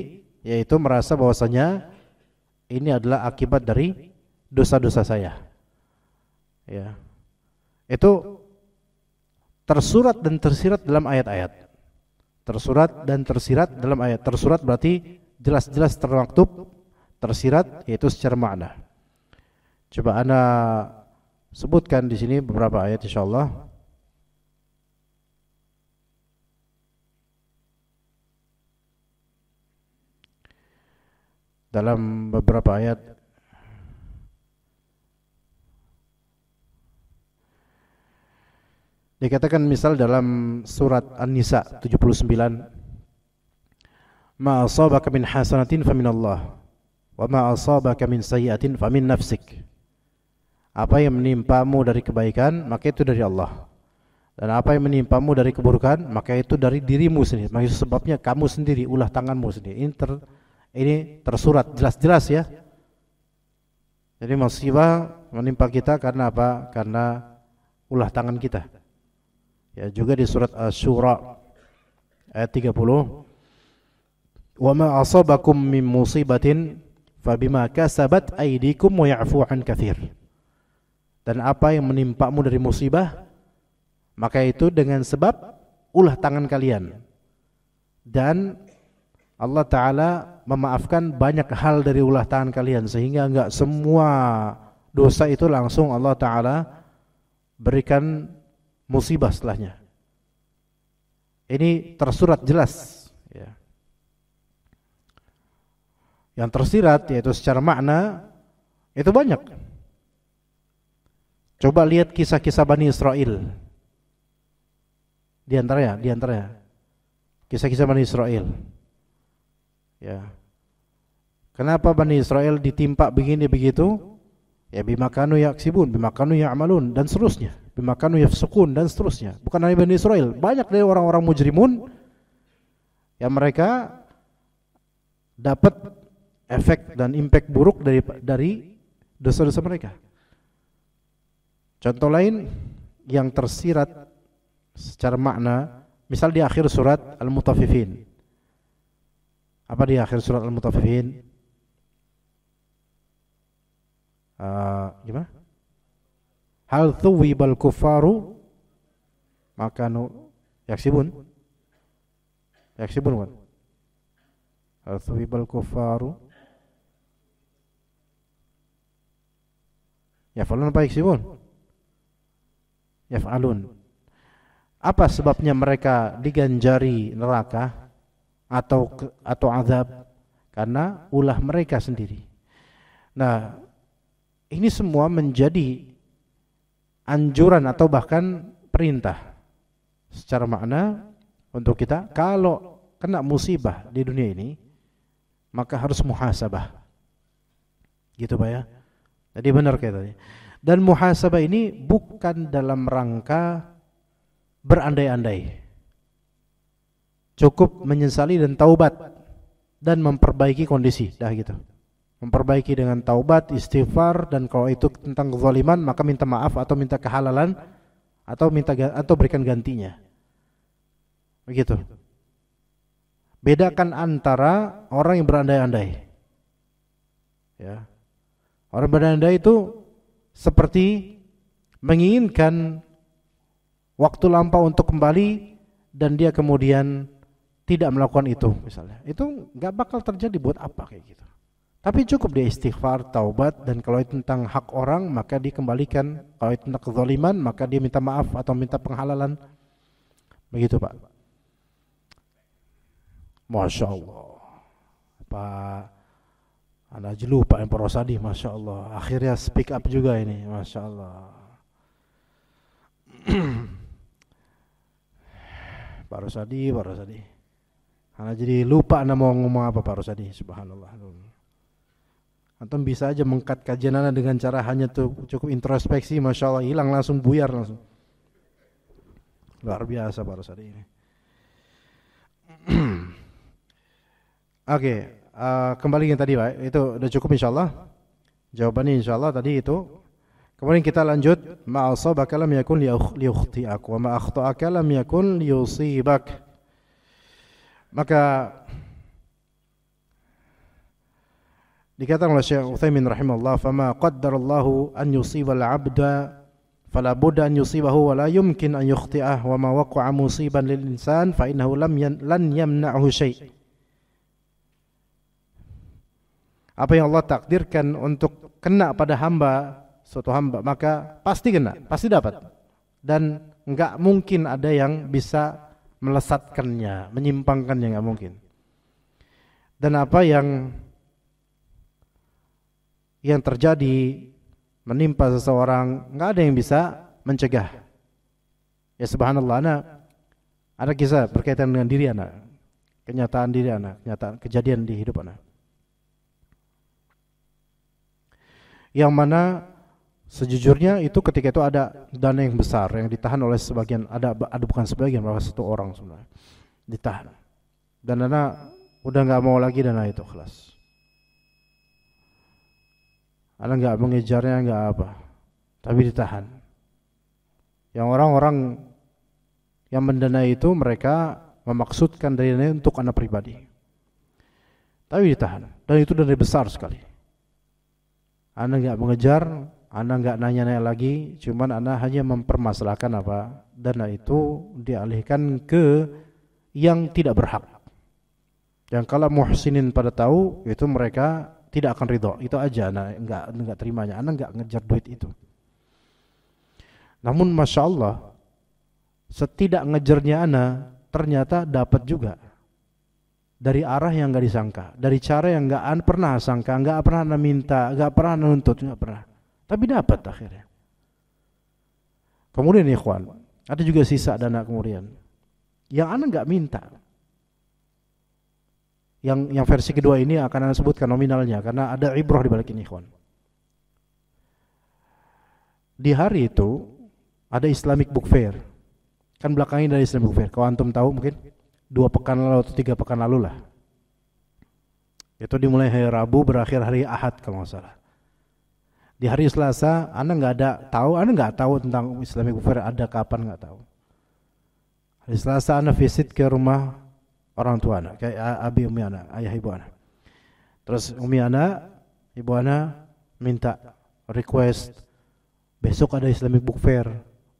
S2: yaitu merasa bahwasanya ini adalah akibat dari dosa-dosa saya. Ya. Itu tersurat dan tersirat dalam ayat-ayat. Tersurat dan tersirat dalam ayat. Tersurat berarti jelas-jelas termaktub, tersirat yaitu secara makna. Coba ana sebutkan di sini beberapa ayat insyaallah. Dalam beberapa ayat dikatakan, misal dalam surat An-Nisa 79, ma asabaka min hasanatin faminallah wa ma asabaka min sayyi'atin famin nafsik. Apa yang menimpamu dari kebaikan, maka itu dari Allah. Dan apa yang menimpamu dari keburukan, maka itu dari dirimu sendiri. Maka itu sebabnya kamu sendiri, ulah tanganmu sendiri. Ini tersurat jelas-jelas ya. Jadi musibah menimpa kita karena apa? Karena ulah tangan kita. Ya, juga di surat Asy-Syura ayat 30, wa ma asabakum min musibatin fabima kasabat aydikum wa ya'fu an katsir. Dan apa yang menimpamu dari musibah, maka itu dengan sebab ulah tangan kalian. Dan Allah Ta'ala memaafkan banyak hal dari ulah tangan kalian, sehingga enggak semua dosa itu langsung Allah Ta'ala berikan musibah setelahnya. Ini tersurat jelas ya. Yang tersirat yaitu secara makna itu banyak. Coba lihat kisah-kisah Bani Israel. Di antaranya kisah-kisah Bani Israel. Ya. Kenapa Bani Israel ditimpa begini begitu? Ya bima kanu yaksibun, bima kanu ya'malun dan seterusnya. Bima kanu yafsukun dan seterusnya. Bukan hanya Bani Israel, banyak dari orang-orang mujrimun yang mereka dapat efek dan impact buruk dari dosa-dosa mereka. Contoh lain yang tersirat secara makna, misal di akhir surat Al-Mutaffifin. Apa di akhir surat Al-Mutaffifin? Gimana? Hal thuwibal kufaru makanu yaksibun kan? Hal thuwibal kufaru yaf'alun apa yaksibun? Yaf'alun. Apa sebabnya mereka diganjari neraka atau azab? Karena ulah mereka sendiri. Nah, ini semua menjadi anjuran atau bahkan perintah secara makna untuk kita, kalau kena musibah di dunia ini maka harus muhasabah. Gitu Pak ya. Jadi benar kayak tadi. Dan muhasabah ini bukan dalam rangka berandai-andai. Cukup menyesali dan taubat dan memperbaiki kondisi, dah gitu. Memperbaiki dengan taubat, istighfar, dan kalau itu tentang kezaliman maka minta maaf atau minta kehalalan atau berikan gantinya. Begitu. Bedakan antara orang yang berandai-andai. Ya. Orang berandai-andai itu seperti menginginkan waktu lampau untuk kembali dan dia kemudian tidak melakukan itu misalnya. Itu enggak bakal terjadi, buat apa kayak gitu. Tapi cukup dia istighfar, taubat, dan kalau itu tentang hak orang maka dikembalikan. Kalau itu tentang kezaliman maka dia minta maaf atau minta penghalalan. Begitu Pak. Masya Allah. Pak Anda aja lupa yang Pak Rosadi, Masya Allah. Akhirnya speak up juga ini, Masya Allah. Pak Rosadi. Anda jadi lupa Anda mau ngomong apa Pak Rosadi, subhanallah. Antum bisa aja mengkat kajian Anda dengan cara hanya cukup introspeksi, Masya Allah, hilang langsung, buyar langsung. Luar biasa Pak Rosadi ini. Oke, kembali yang tadi Pak, itu udah cukup insyaallah. Jawabannya insyaallah tadi itu. Kemudian kita lanjut, ma asabaka lam yakun li ukhti'ak wa ma akhta'aka lam yakun li yusibak. Maka dikatakan oleh Syekh Utsaimin rahimahullah, fama qaddarallahu an yusibal 'abda fala budda an yusibahu wa la yumkin an yukhti'ah wa ma waqa'a musiban lil insan fa innahu lan yamna'hu syai'. Apa yang Allah takdirkan untuk kena pada hamba, suatu hamba, maka pasti kena, pasti dapat. Dan enggak mungkin ada yang bisa melesatkannya, menyimpangkannya, enggak mungkin. Dan apa yang terjadi menimpa seseorang, enggak ada yang bisa mencegah. Ya subhanallah, ada kisah berkaitan dengan diri anak, kenyataan diri anak, kenyataan kejadian di hidup anak. Yang mana sejujurnya itu ketika itu ada dana yang besar yang ditahan oleh sebagian, ada bukan sebagian, malah satu orang sebenarnya ditahan. Dan dana udah nggak mau lagi dana itu, kelas. Ana nggak mengejarnya, nggak apa, tapi ditahan. Yang orang-orang yang mendanai itu mereka memaksudkan dananya untuk anak pribadi, tapi ditahan. Dan itu dana besar sekali. Anda enggak mengejar, Anda enggak nanya-nanya lagi, cuman Anda hanya mempermasalahkan apa dana itu dialihkan ke yang tidak berhak. Yang kalau muhsinin pada tahu, itu mereka tidak akan ridho. Itu aja Anda enggak terimanya. Anda enggak ngejar duit itu. Namun Masya Allah, setidak ngejarnya Anda ternyata dapat juga. Dari arah yang enggak disangka, dari cara yang enggak pernah sangka, enggak pernah Anda minta, enggak pernah Anda nuntut, enggak pernah. Tapi dapat akhirnya. Kemudian ikhwan, ada juga sisa dana kemudian yang Anda enggak minta. Yang versi kedua ini akan Anda sebutkan nominalnya karena ada ibrah di balik ini, ikhwan. Di hari itu ada Islamic Book Fair. Kan belakangnya dari Islamic Book Fair. Kalau antum tahu mungkin 2 pekan lalu atau 3 pekan lalu lah. Itu dimulai hari Rabu, berakhir hari Ahad kalau nggak salah. Di hari Selasa, Anda nggak tahu tentang Islamic Book Fair ada kapan, nggak tahu. Hari Selasa Anda visit ke rumah orang tua Anda, kayak abi umi Anda, ayah ibu Anda. Terus umi Anda, ibu Anda minta request besok ada Islamic Book Fair.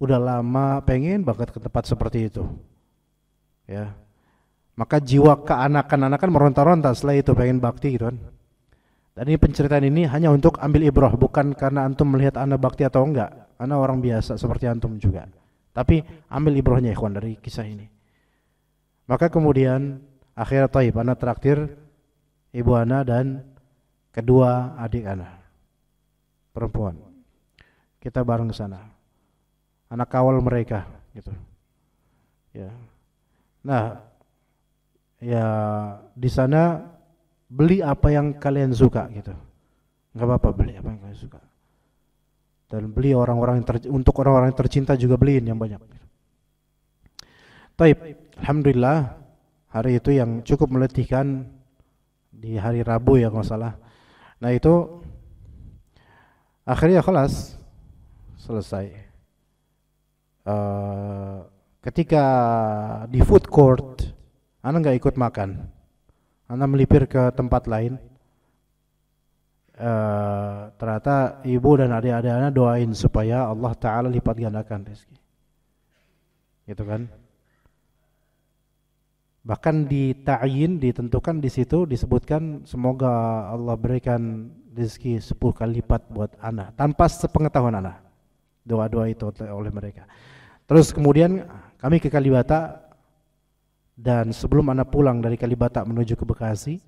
S2: Udah lama pengen banget ke tempat seperti itu. Ya. Maka jiwa keanak-anakan meronta-ronta setelah itu pengen bakti gitu kan. Dan ini penceritaan ini hanya untuk ambil ibrah, bukan karena antum melihat Anda bakti atau enggak. Anda orang biasa seperti antum juga. Tapi ambil ibrahnya ikhwan dari kisah ini. Maka kemudian akhirnya taib, Anda traktir ibu Anda dan kedua adik Anda perempuan. Kita bareng ke sana. Anak kawal mereka gitu. Ya. Nah, ya di sana beli apa yang kalian suka gitu. Enggak apa-apa, beli apa yang kalian suka. Dan beli untuk orang-orang yang tercinta juga beliin yang banyak. Taib, alhamdulillah hari itu yang cukup meletihkan di hari Rabu ya kalau salah. Nah itu akhirnya kelas selesai. Ketika di food court, ana nggak ikut makan, ana melipir ke tempat lain. Ternyata ibu dan adik-adik ana doain supaya Allah Ta'ala lipat gandakan rezeki, gitu kan? Bahkan ditentukan di situ disebutkan semoga Allah berikan rezeki 10 kali lipat buat ana tanpa sepengetahuan ana. Doa-doa itu oleh mereka. Terus kemudian kami ke Kalibata, dan sebelum ana pulang dari Kalibata menuju ke Bekasi,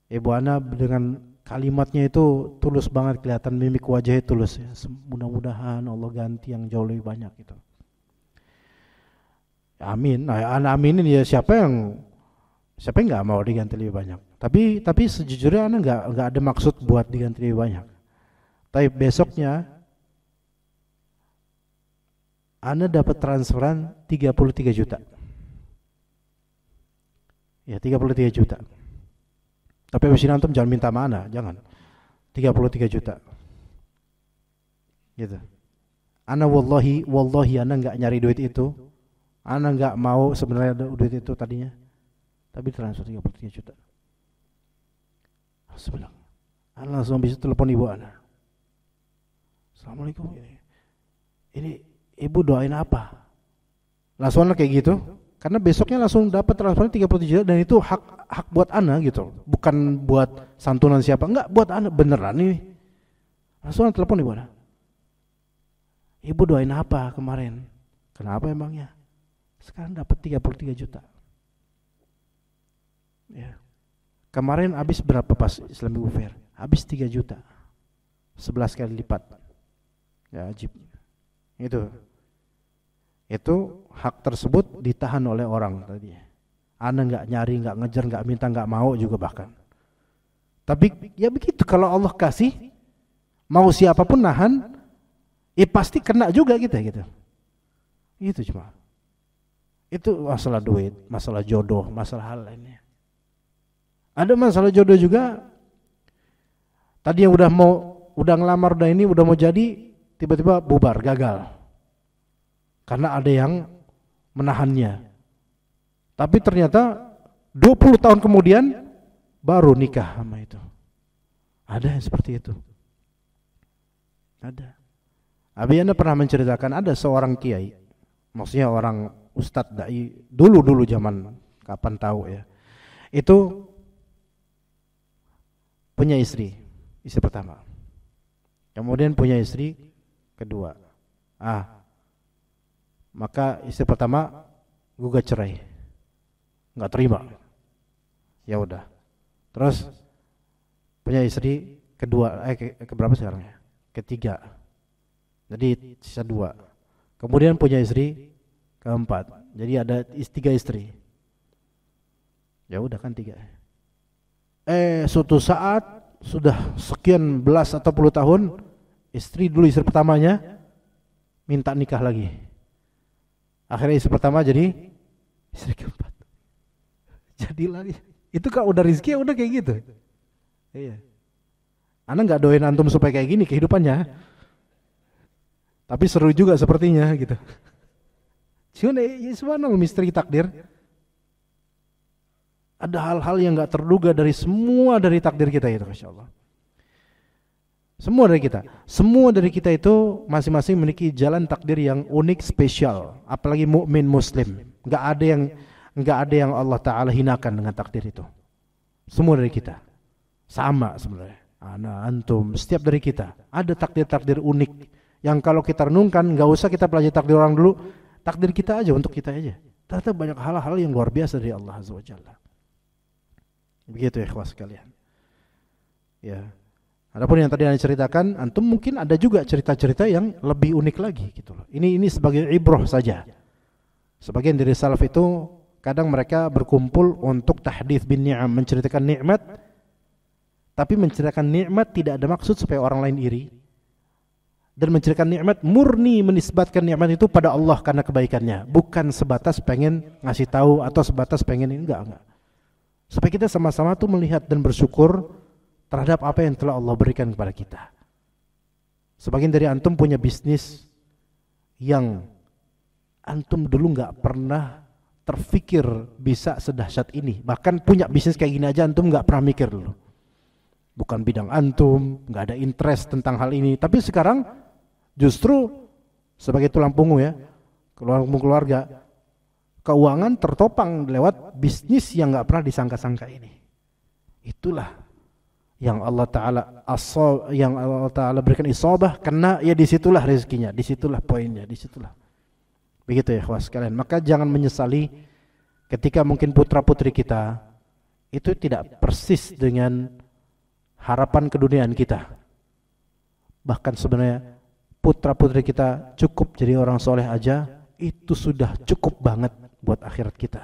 S2: ibu ana dengan kalimatnya itu tulus banget, kelihatan mimik wajahnya tulus ya. Mudah-mudahan Allah ganti yang jauh lebih banyak gitu. Amin. Nah, ana aminin ya, siapa yang nggak mau diganti lebih banyak. Tapi sejujurnya ana nggak ada maksud buat diganti lebih banyak. Tapi besoknya ana dapat transferan 33 juta. Ya, 33 juta. Tapi abis ini antum jangan minta mana, jangan. 33 juta. Gitu. Ana wallahi ana nggak nyari duit itu. Ana nggak mau sebenarnya duit itu tadinya, tapi transfer 33 juta. Alhamdulillah. Ana langsung bisa telepon ibu ana. Assalamualaikum. Ini ibu doain apa? Langsung ana kayak gitu, karena besoknya langsung dapat transfer 33 juta, dan itu hak buat ana gitu, bukan buat santunan siapa, enggak, buat ana beneran ini. Langsung ana telepon ibu ana. Ibu doain apa kemarin? Kenapa emangnya? Sekarang dapat 33 juta. Ya. Kemarin habis berapa pas Islamic Fair? Habis 3 juta. 11 kali lipat. Ya, ajib. Itu hak tersebut ditahan oleh orang tadi. Ana enggak nyari, enggak ngejar, enggak minta, enggak mau juga bahkan. Tapi ya begitu, kalau Allah kasih, mau siapapun nahan, pasti kena juga kita gitu. Itu cuma. Itu masalah duit, masalah jodoh, masalah hal lainnya. Ada masalah jodoh juga. Tadi yang udah ngelamar, udah mau jadi, tiba-tiba bubar, gagal. Karena ada yang menahannya. Tapi ternyata 20 tahun kemudian baru nikah sama itu. Ada yang seperti itu. Ada. Abi Anda pernah menceritakan ada seorang kiai, maksudnya orang ustadz dai dulu zaman kapan tahu ya, itu punya istri pertama, kemudian punya istri kedua, maka istri pertama gugat cerai, nggak terima, ya udah, terus punya istri kedua, keberapa sekarang ya, ketiga, jadi sisa 2, kemudian punya istri keempat, jadi ada 3 istri. Ya udah kan 3. Suatu saat sudah sekian belas atau puluh tahun, istri pertamanya minta nikah lagi. Akhirnya istri pertama jadi istri keempat. Jadi lagi. Itu kalau udah rezeki udah kayak gitu. Iya. Ana nggak doain antum supaya kayak gini kehidupannya. Tapi seru juga sepertinya gitu. Cuman subhanallah, misteri takdir. Ada hal-hal yang gak terduga dari takdir kita itu, Masya Allah. Semua dari kita itu masing-masing memiliki jalan takdir yang unik, spesial. Apalagi mukmin muslim, Gak ada yang Allah Ta'ala hinakan dengan takdir itu. Semua dari kita sama sebenarnya. Ana, antum, setiap dari kita ada takdir-takdir unik yang kalau kita renungkan, gak usah kita pelajari takdir orang dulu. Takdir kita aja, untuk kita aja. Ternyata banyak hal-hal yang luar biasa dari Allah Azza wa Jalla. Begitu ya ikhwas sekalian. Ya. Adapun yang tadi Anda ceritakan, antum mungkin ada juga cerita-cerita yang lebih unik lagi gitu loh. Ini sebagai ibrah saja. Sebagian dari salaf itu kadang mereka berkumpul untuk tahdits bin ni'am, menceritakan nikmat, tapi menceritakan nikmat tidak ada maksud supaya orang lain iri, dan menceritakan nikmat murni menisbatkan nikmat itu pada Allah karena kebaikannya, bukan sebatas pengen ngasih tahu atau sebatas pengen ini, enggak. Supaya kita sama-sama tuh melihat dan bersyukur terhadap apa yang telah Allah berikan kepada kita. Sebagian dari antum punya bisnis yang antum dulu nggak pernah terfikir bisa sedahsyat ini. Bahkan punya bisnis kayak gini aja antum nggak pernah mikir dulu. Bukan bidang antum, nggak ada interest tentang hal ini. Tapi sekarang justru sebagai tulang punggung ya, keluarga, keuangan tertopang lewat bisnis yang nggak pernah disangka-sangka ini. Itulah yang Allah Ta'ala berikan isabah, karena ya disitulah rezekinya, disitulah poinnya, disitulah. Begitu ya ikhwas sekalian. Maka jangan menyesali ketika mungkin putra-putri kita itu tidak persis dengan harapan keduniaan kita. Bahkan sebenarnya putra-putri kita cukup jadi orang soleh aja, itu sudah cukup banget buat akhirat kita.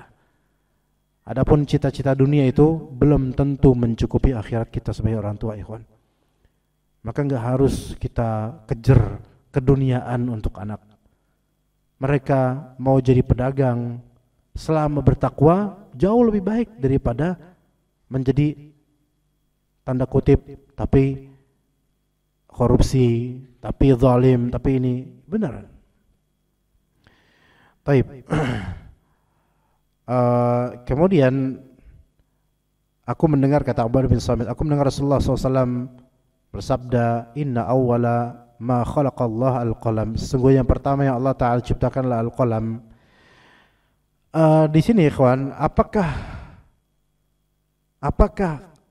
S2: Adapun cita-cita dunia itu belum tentu mencukupi akhirat kita sebagai orang tua, ikhwan. Maka enggak harus kita kejar keduniaan untuk anak. Mereka mau jadi pedagang selama bertakwa jauh lebih baik daripada menjadi tanda kutip tapi korupsi, tapi zalim, tapi ini benar. Taib. Kemudian aku mendengar, kata Ubadah bin Samit, aku mendengar Rasulullah SAW bersabda, Inna awwala ma khalaqallah al-qalam. Sesungguhnya yang pertama yang Allah Ta'ala ciptakanlah al-qalam. Di sini ikhwan, apakah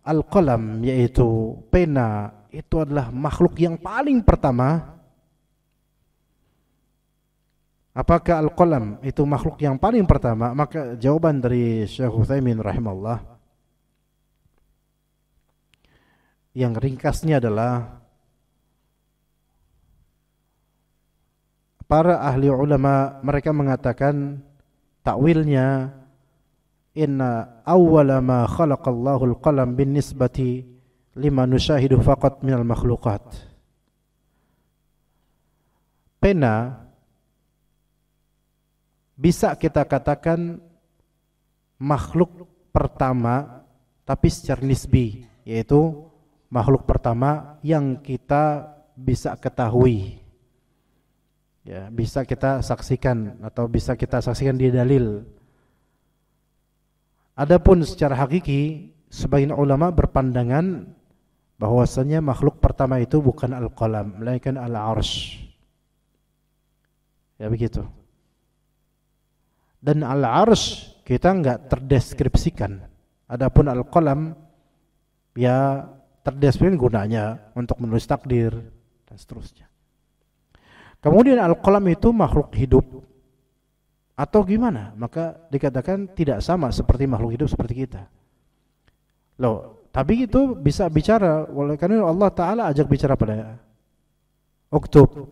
S2: al-qalam, yaitu pena, itu adalah makhluk yang paling pertama? Apakah al-qalam itu makhluk yang paling pertama? Maka jawaban dari Syekh Utsaimin rahimahullah yang ringkasnya adalah, para ahli ulama mereka mengatakan takwilnya, inna awwala ma khalaqallahu al-qalam bin nisbati lima nusyahidu faqat minal makhluqat. Pena bisa kita katakan makhluk pertama, tapi secara nisbi, yaitu makhluk pertama yang kita bisa ketahui, ya, bisa kita saksikan atau bisa kita saksikan di dalil. Adapun secara hakiki, sebagian ulama berpandangan bahwasanya makhluk pertama itu bukan al-qalam, melainkan al-'arsy. Ya begitu. Dan al-'arsy kita enggak terdeskripsikan. Adapun al-qalam ya terdeskripsikan gunanya untuk menulis takdir dan seterusnya. Kemudian al-qalam itu makhluk hidup atau gimana? Maka dikatakan tidak sama seperti makhluk hidup seperti kita. Loh, tapi itu bisa bicara, oleh karena Allah Ta'ala ajak bicara pada uktub,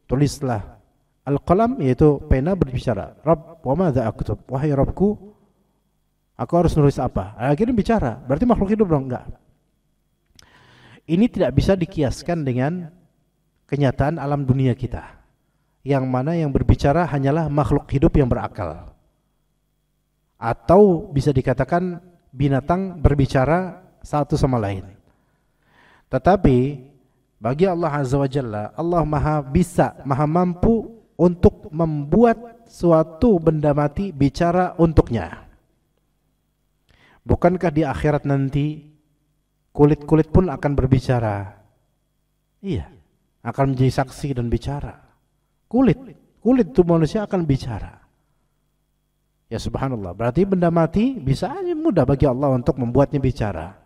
S2: tulislah. Al-qalam yaitu pena berbicara, Rabb wa madza aktub, wahai Rabbku, aku harus nulis apa? Akhirnya bicara, berarti makhluk hidup dong? Enggak. Ini tidak bisa dikiaskan dengan kenyataan alam dunia kita, yang mana yang berbicara hanyalah makhluk hidup yang berakal. Atau bisa dikatakan binatang berbicara satu sama lain. Tetapi bagi Allah Azza wa Jalla, Allah maha bisa, maha mampu untuk membuat suatu benda mati bicara untuknya. Bukankah di akhirat nanti kulit-kulit pun akan berbicara? Iya, akan menjadi saksi dan bicara. Kulit itu manusia akan bicara. Ya subhanallah, berarti benda mati bisa aja mudah bagi Allah untuk membuatnya bicara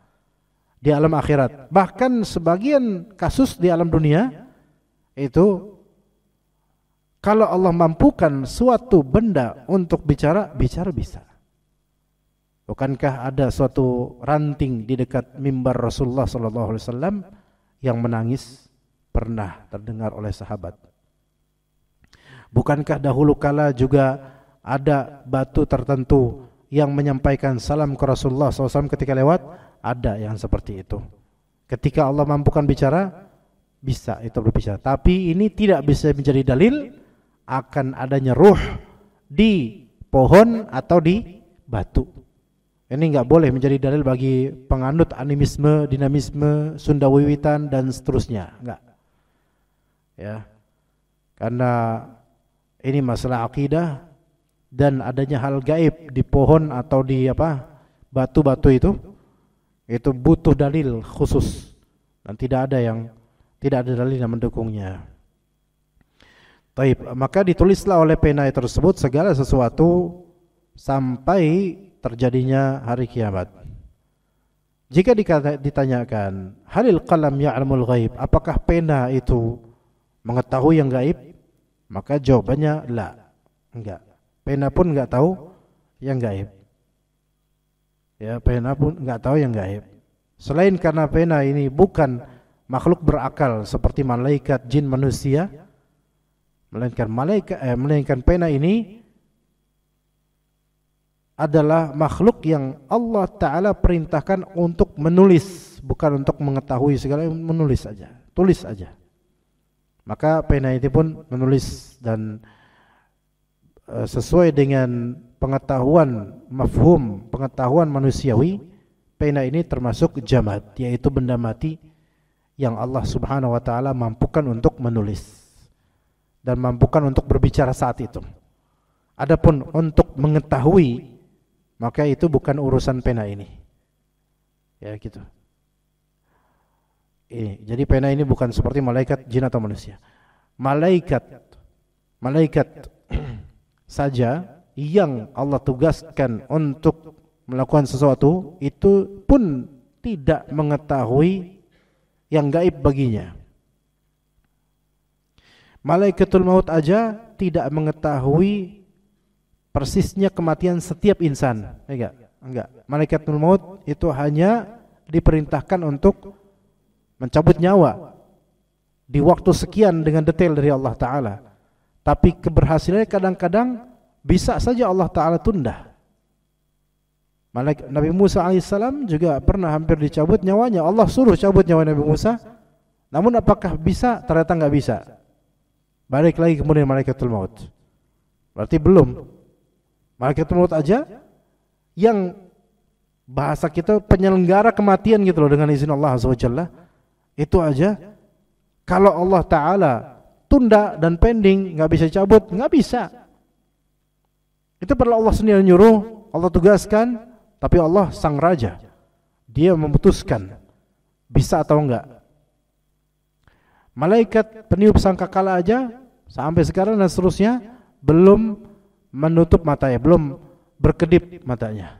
S2: di alam akhirat. Bahkan sebagian kasus di alam dunia itu, kalau Allah mampukan suatu benda untuk bicara bisa. Bukankah ada suatu ranting di dekat mimbar Rasulullah SAW yang menangis pernah terdengar oleh sahabat? Bukankah dahulu kala juga ada batu tertentu yang menyampaikan salam ke Rasulullah SAW ketika lewat? Ada yang seperti itu. Ketika Allah mampukan bicara, bisa itu berbicara. Tapi ini tidak bisa menjadi dalil akan adanya ruh di pohon atau di batu. Ini enggak boleh menjadi dalil bagi penganut animisme, dinamisme, Sunda Wiwitan dan seterusnya. Enggak. Ya. Karena ini masalah akidah dan adanya hal gaib di pohon atau di batu-batu itu butuh dalil khusus dan tidak ada dalil yang mendukungnya. Taib, maka ditulislah oleh pena tersebut segala sesuatu sampai terjadinya hari kiamat. Jika ditanyakan, halil qalam ya'lamul ghaib, apakah pena itu mengetahui yang gaib? Maka jawabannya la, enggak. Pena pun enggak tahu yang gaib. Ya, pena pun enggak tahu yang gaib. Selain karena pena ini bukan makhluk berakal seperti malaikat, jin, manusia, melainkan pena ini adalah makhluk yang Allah Ta'ala perintahkan untuk menulis, bukan untuk mengetahui segala, menulis saja, tulis saja. Maka pena itu pun menulis dan sesuai dengan pengetahuan mafhum, pengetahuan manusiawi, pena ini termasuk jamad, yaitu benda mati yang Allah Subhanahu wa Ta'ala mampukan untuk menulis dan mampukan untuk berbicara saat itu. Adapun untuk mengetahui, maka itu bukan urusan pena ini. Ya gitu. Jadi pena ini bukan seperti malaikat, jin atau manusia. Malaikat saja yang Allah tugaskan untuk melakukan sesuatu itu pun tidak mengetahui yang gaib baginya. Malaikatul maut aja tidak mengetahui persisnya kematian setiap insan. Enggak. Malaikatul maut itu hanya diperintahkan untuk mencabut nyawa di waktu sekian dengan detail dari Allah Ta'ala. Tapi keberhasilannya kadang-kadang bisa saja Allah Ta'ala tunda. Nabi Musa alaihissalam juga pernah hampir dicabut nyawanya. Allah suruh cabut nyawa Nabi Musa, namun apakah bisa? Ternyata enggak bisa. Balik lagi kemudian malaikatul maut. Berarti belum. Malaikatul maut aja yang bahasa kita penyelenggara kematian gitu loh, dengan izin Allah Azza wa Jalla. Itu aja kalau Allah Ta'ala tunda dan pending, nggak bisa cabut, nggak bisa. Itu perlu Allah sendiri nyuruh, Allah tugaskan, tapi Allah sang raja, dia memutuskan bisa atau enggak. Malaikat peniup sangkakala aja sampai sekarang dan seterusnya belum menutup matanya, belum berkedip matanya,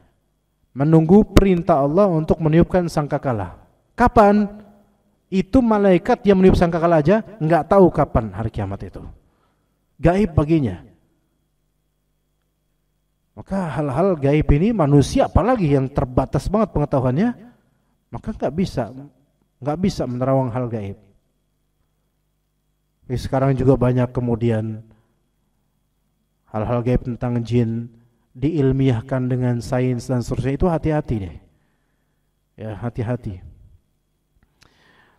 S2: menunggu perintah Allah untuk meniupkan sangkakala. Kapan? Itu malaikat yang meniup sangkakala aja enggak tahu kapan hari kiamat itu. Gaib baginya. Maka hal-hal gaib ini manusia apalagi yang terbatas banget pengetahuannya, maka enggak bisa menerawang hal gaib. Sekarang juga banyak kemudian hal-hal gaib tentang jin diilmiahkan dengan sains dan seterusnya, itu hati-hati deh. Ya, hati-hati.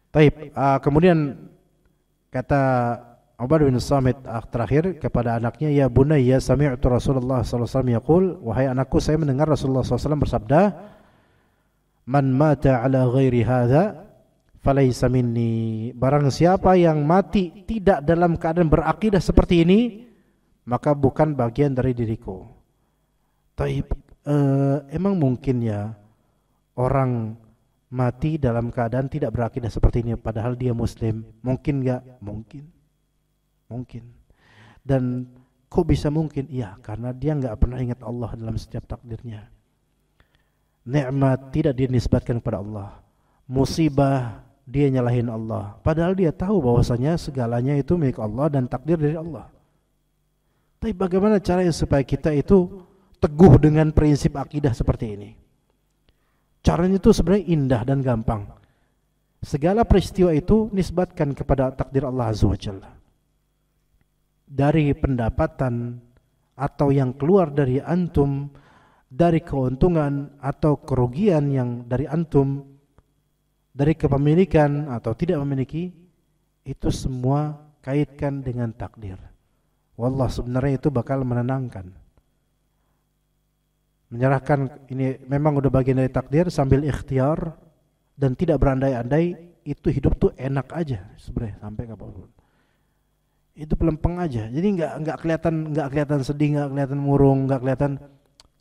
S2: Taib, kemudian kata Ubadah bin Samit terakhir kepada anaknya, ya bunayya sami'tu Rasulullah sallallahu alaihi wasallam yaqul, wahai anakku, saya mendengar Rasulullah SAW bersabda, man mata ala ghairi hadza falaysa minni, barang siapa yang mati tidak dalam keadaan berakidah seperti ini, maka bukan bagian dari diriku. Taib, emang mungkin ya orang mati dalam keadaan tidak berakidah seperti ini padahal dia muslim? Mungkin enggak? Mungkin. Dan kok bisa mungkin? Iya, karena dia enggak pernah ingat Allah dalam setiap takdirnya. Nikmat tidak dinisbatkan kepada Allah. Musibah dia nyalahin Allah, padahal dia tahu bahwasanya segalanya itu milik Allah dan takdir dari Allah. Tapi bagaimana caranya supaya kita itu teguh dengan prinsip akidah seperti ini? Caranya itu sebenarnya indah dan gampang. Segala peristiwa itu nisbatkan kepada takdir Allah Azza wa Jalla. Dari pendapatan, atau yang keluar dari antum, dari keuntungan atau kerugian yang dari antum, dari kepemilikan atau tidak memiliki, itu semua kaitkan dengan takdir. Wallah, sebenarnya itu bakal menenangkan. Menyerahkan ini memang udah bagian dari takdir sambil ikhtiar dan tidak berandai-andai, itu hidup tuh enak aja sebenarnya sampai kapanpun. Itu pelempeng aja. Jadi nggak kelihatan sedih, nggak kelihatan murung, nggak kelihatan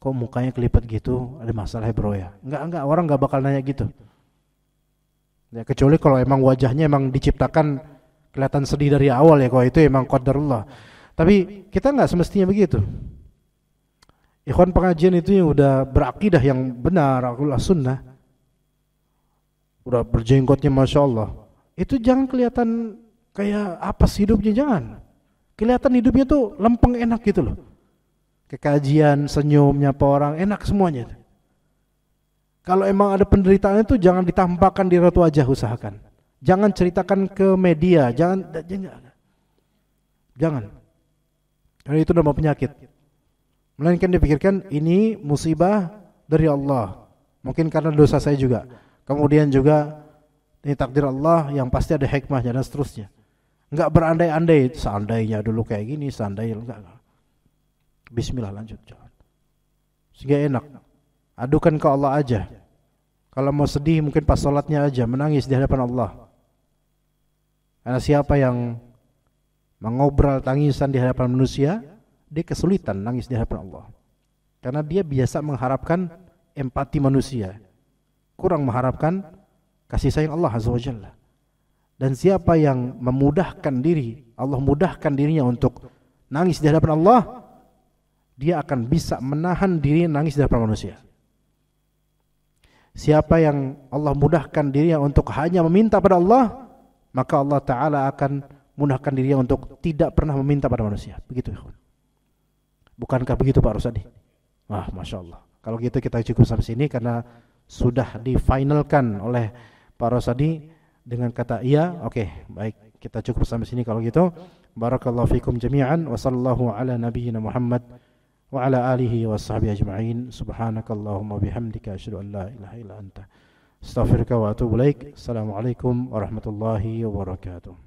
S2: kok mukanya kelipet gitu, ada masalah bro ya. Nggak, orang nggak bakal nanya gitu. Ya, kecuali kalau emang wajahnya emang diciptakan kelihatan sedih dari awal ya, kalau itu emang qadarullah. Tapi kita nggak semestinya begitu. Ikhwan pengajian itu yang udah berakidah yang benar, akulah sunnah, udah berjenggotnya masya Allah, itu jangan kelihatan kayak apa sih hidupnya, jangan. Kelihatan hidupnya tuh lempeng enak gitu loh. Kekajian, senyumnya apa orang, enak semuanya. Kalau emang ada penderitaan itu jangan ditampakkan di raut wajah, usahakan. Jangan ceritakan ke media, jangan. Karena itu nama penyakit. Melainkan dipikirkan ini musibah dari Allah. Mungkin karena dosa saya juga. Kemudian juga ini takdir Allah yang pasti ada hikmahnya dan seterusnya. Enggak berandai-andai, seandainya dulu kayak gini, seandainya enggak. Bismillah, lanjut jalan. Sehingga enak. Adukan ke Allah aja. Kalau mau sedih mungkin pas sholatnya aja, menangis di hadapan Allah. Karena siapa yang mengobrol tangisan di hadapan manusia, dia kesulitan nangis di hadapan Allah. Karena dia biasa mengharapkan empati manusia, kurang mengharapkan kasih sayang Allah Azza wa Jalla. Dan siapa yang memudahkan diri, Allah mudahkan dirinya untuk nangis di hadapan Allah, dia akan bisa menahan diri nangis di hadapan manusia. Siapa yang Allah mudahkan dirinya untuk hanya meminta pada Allah, maka Allah Ta'ala akan mudahkan dirinya untuk tidak pernah meminta pada manusia. Begitu ya. Bukankah begitu Pak Rusadi? Wah, Masya Allah. Kalau gitu kita cukup sampai sini karena sudah difinalkan oleh Pak Rusadi dengan kata iya. Oke, baik. Kita cukup sampai sini kalau gitu. Barakallahu fikum jami'an wa sallallahu ala nabiyyina Muhammad wa ala alihi wa sahbihi ajma'in. Subhanakallahumma bihamdika asyhadu an la ilaha illa anta astaghfiruka wa atubu ilaik. Assalamualaikum warahmatullahi wabarakatuh.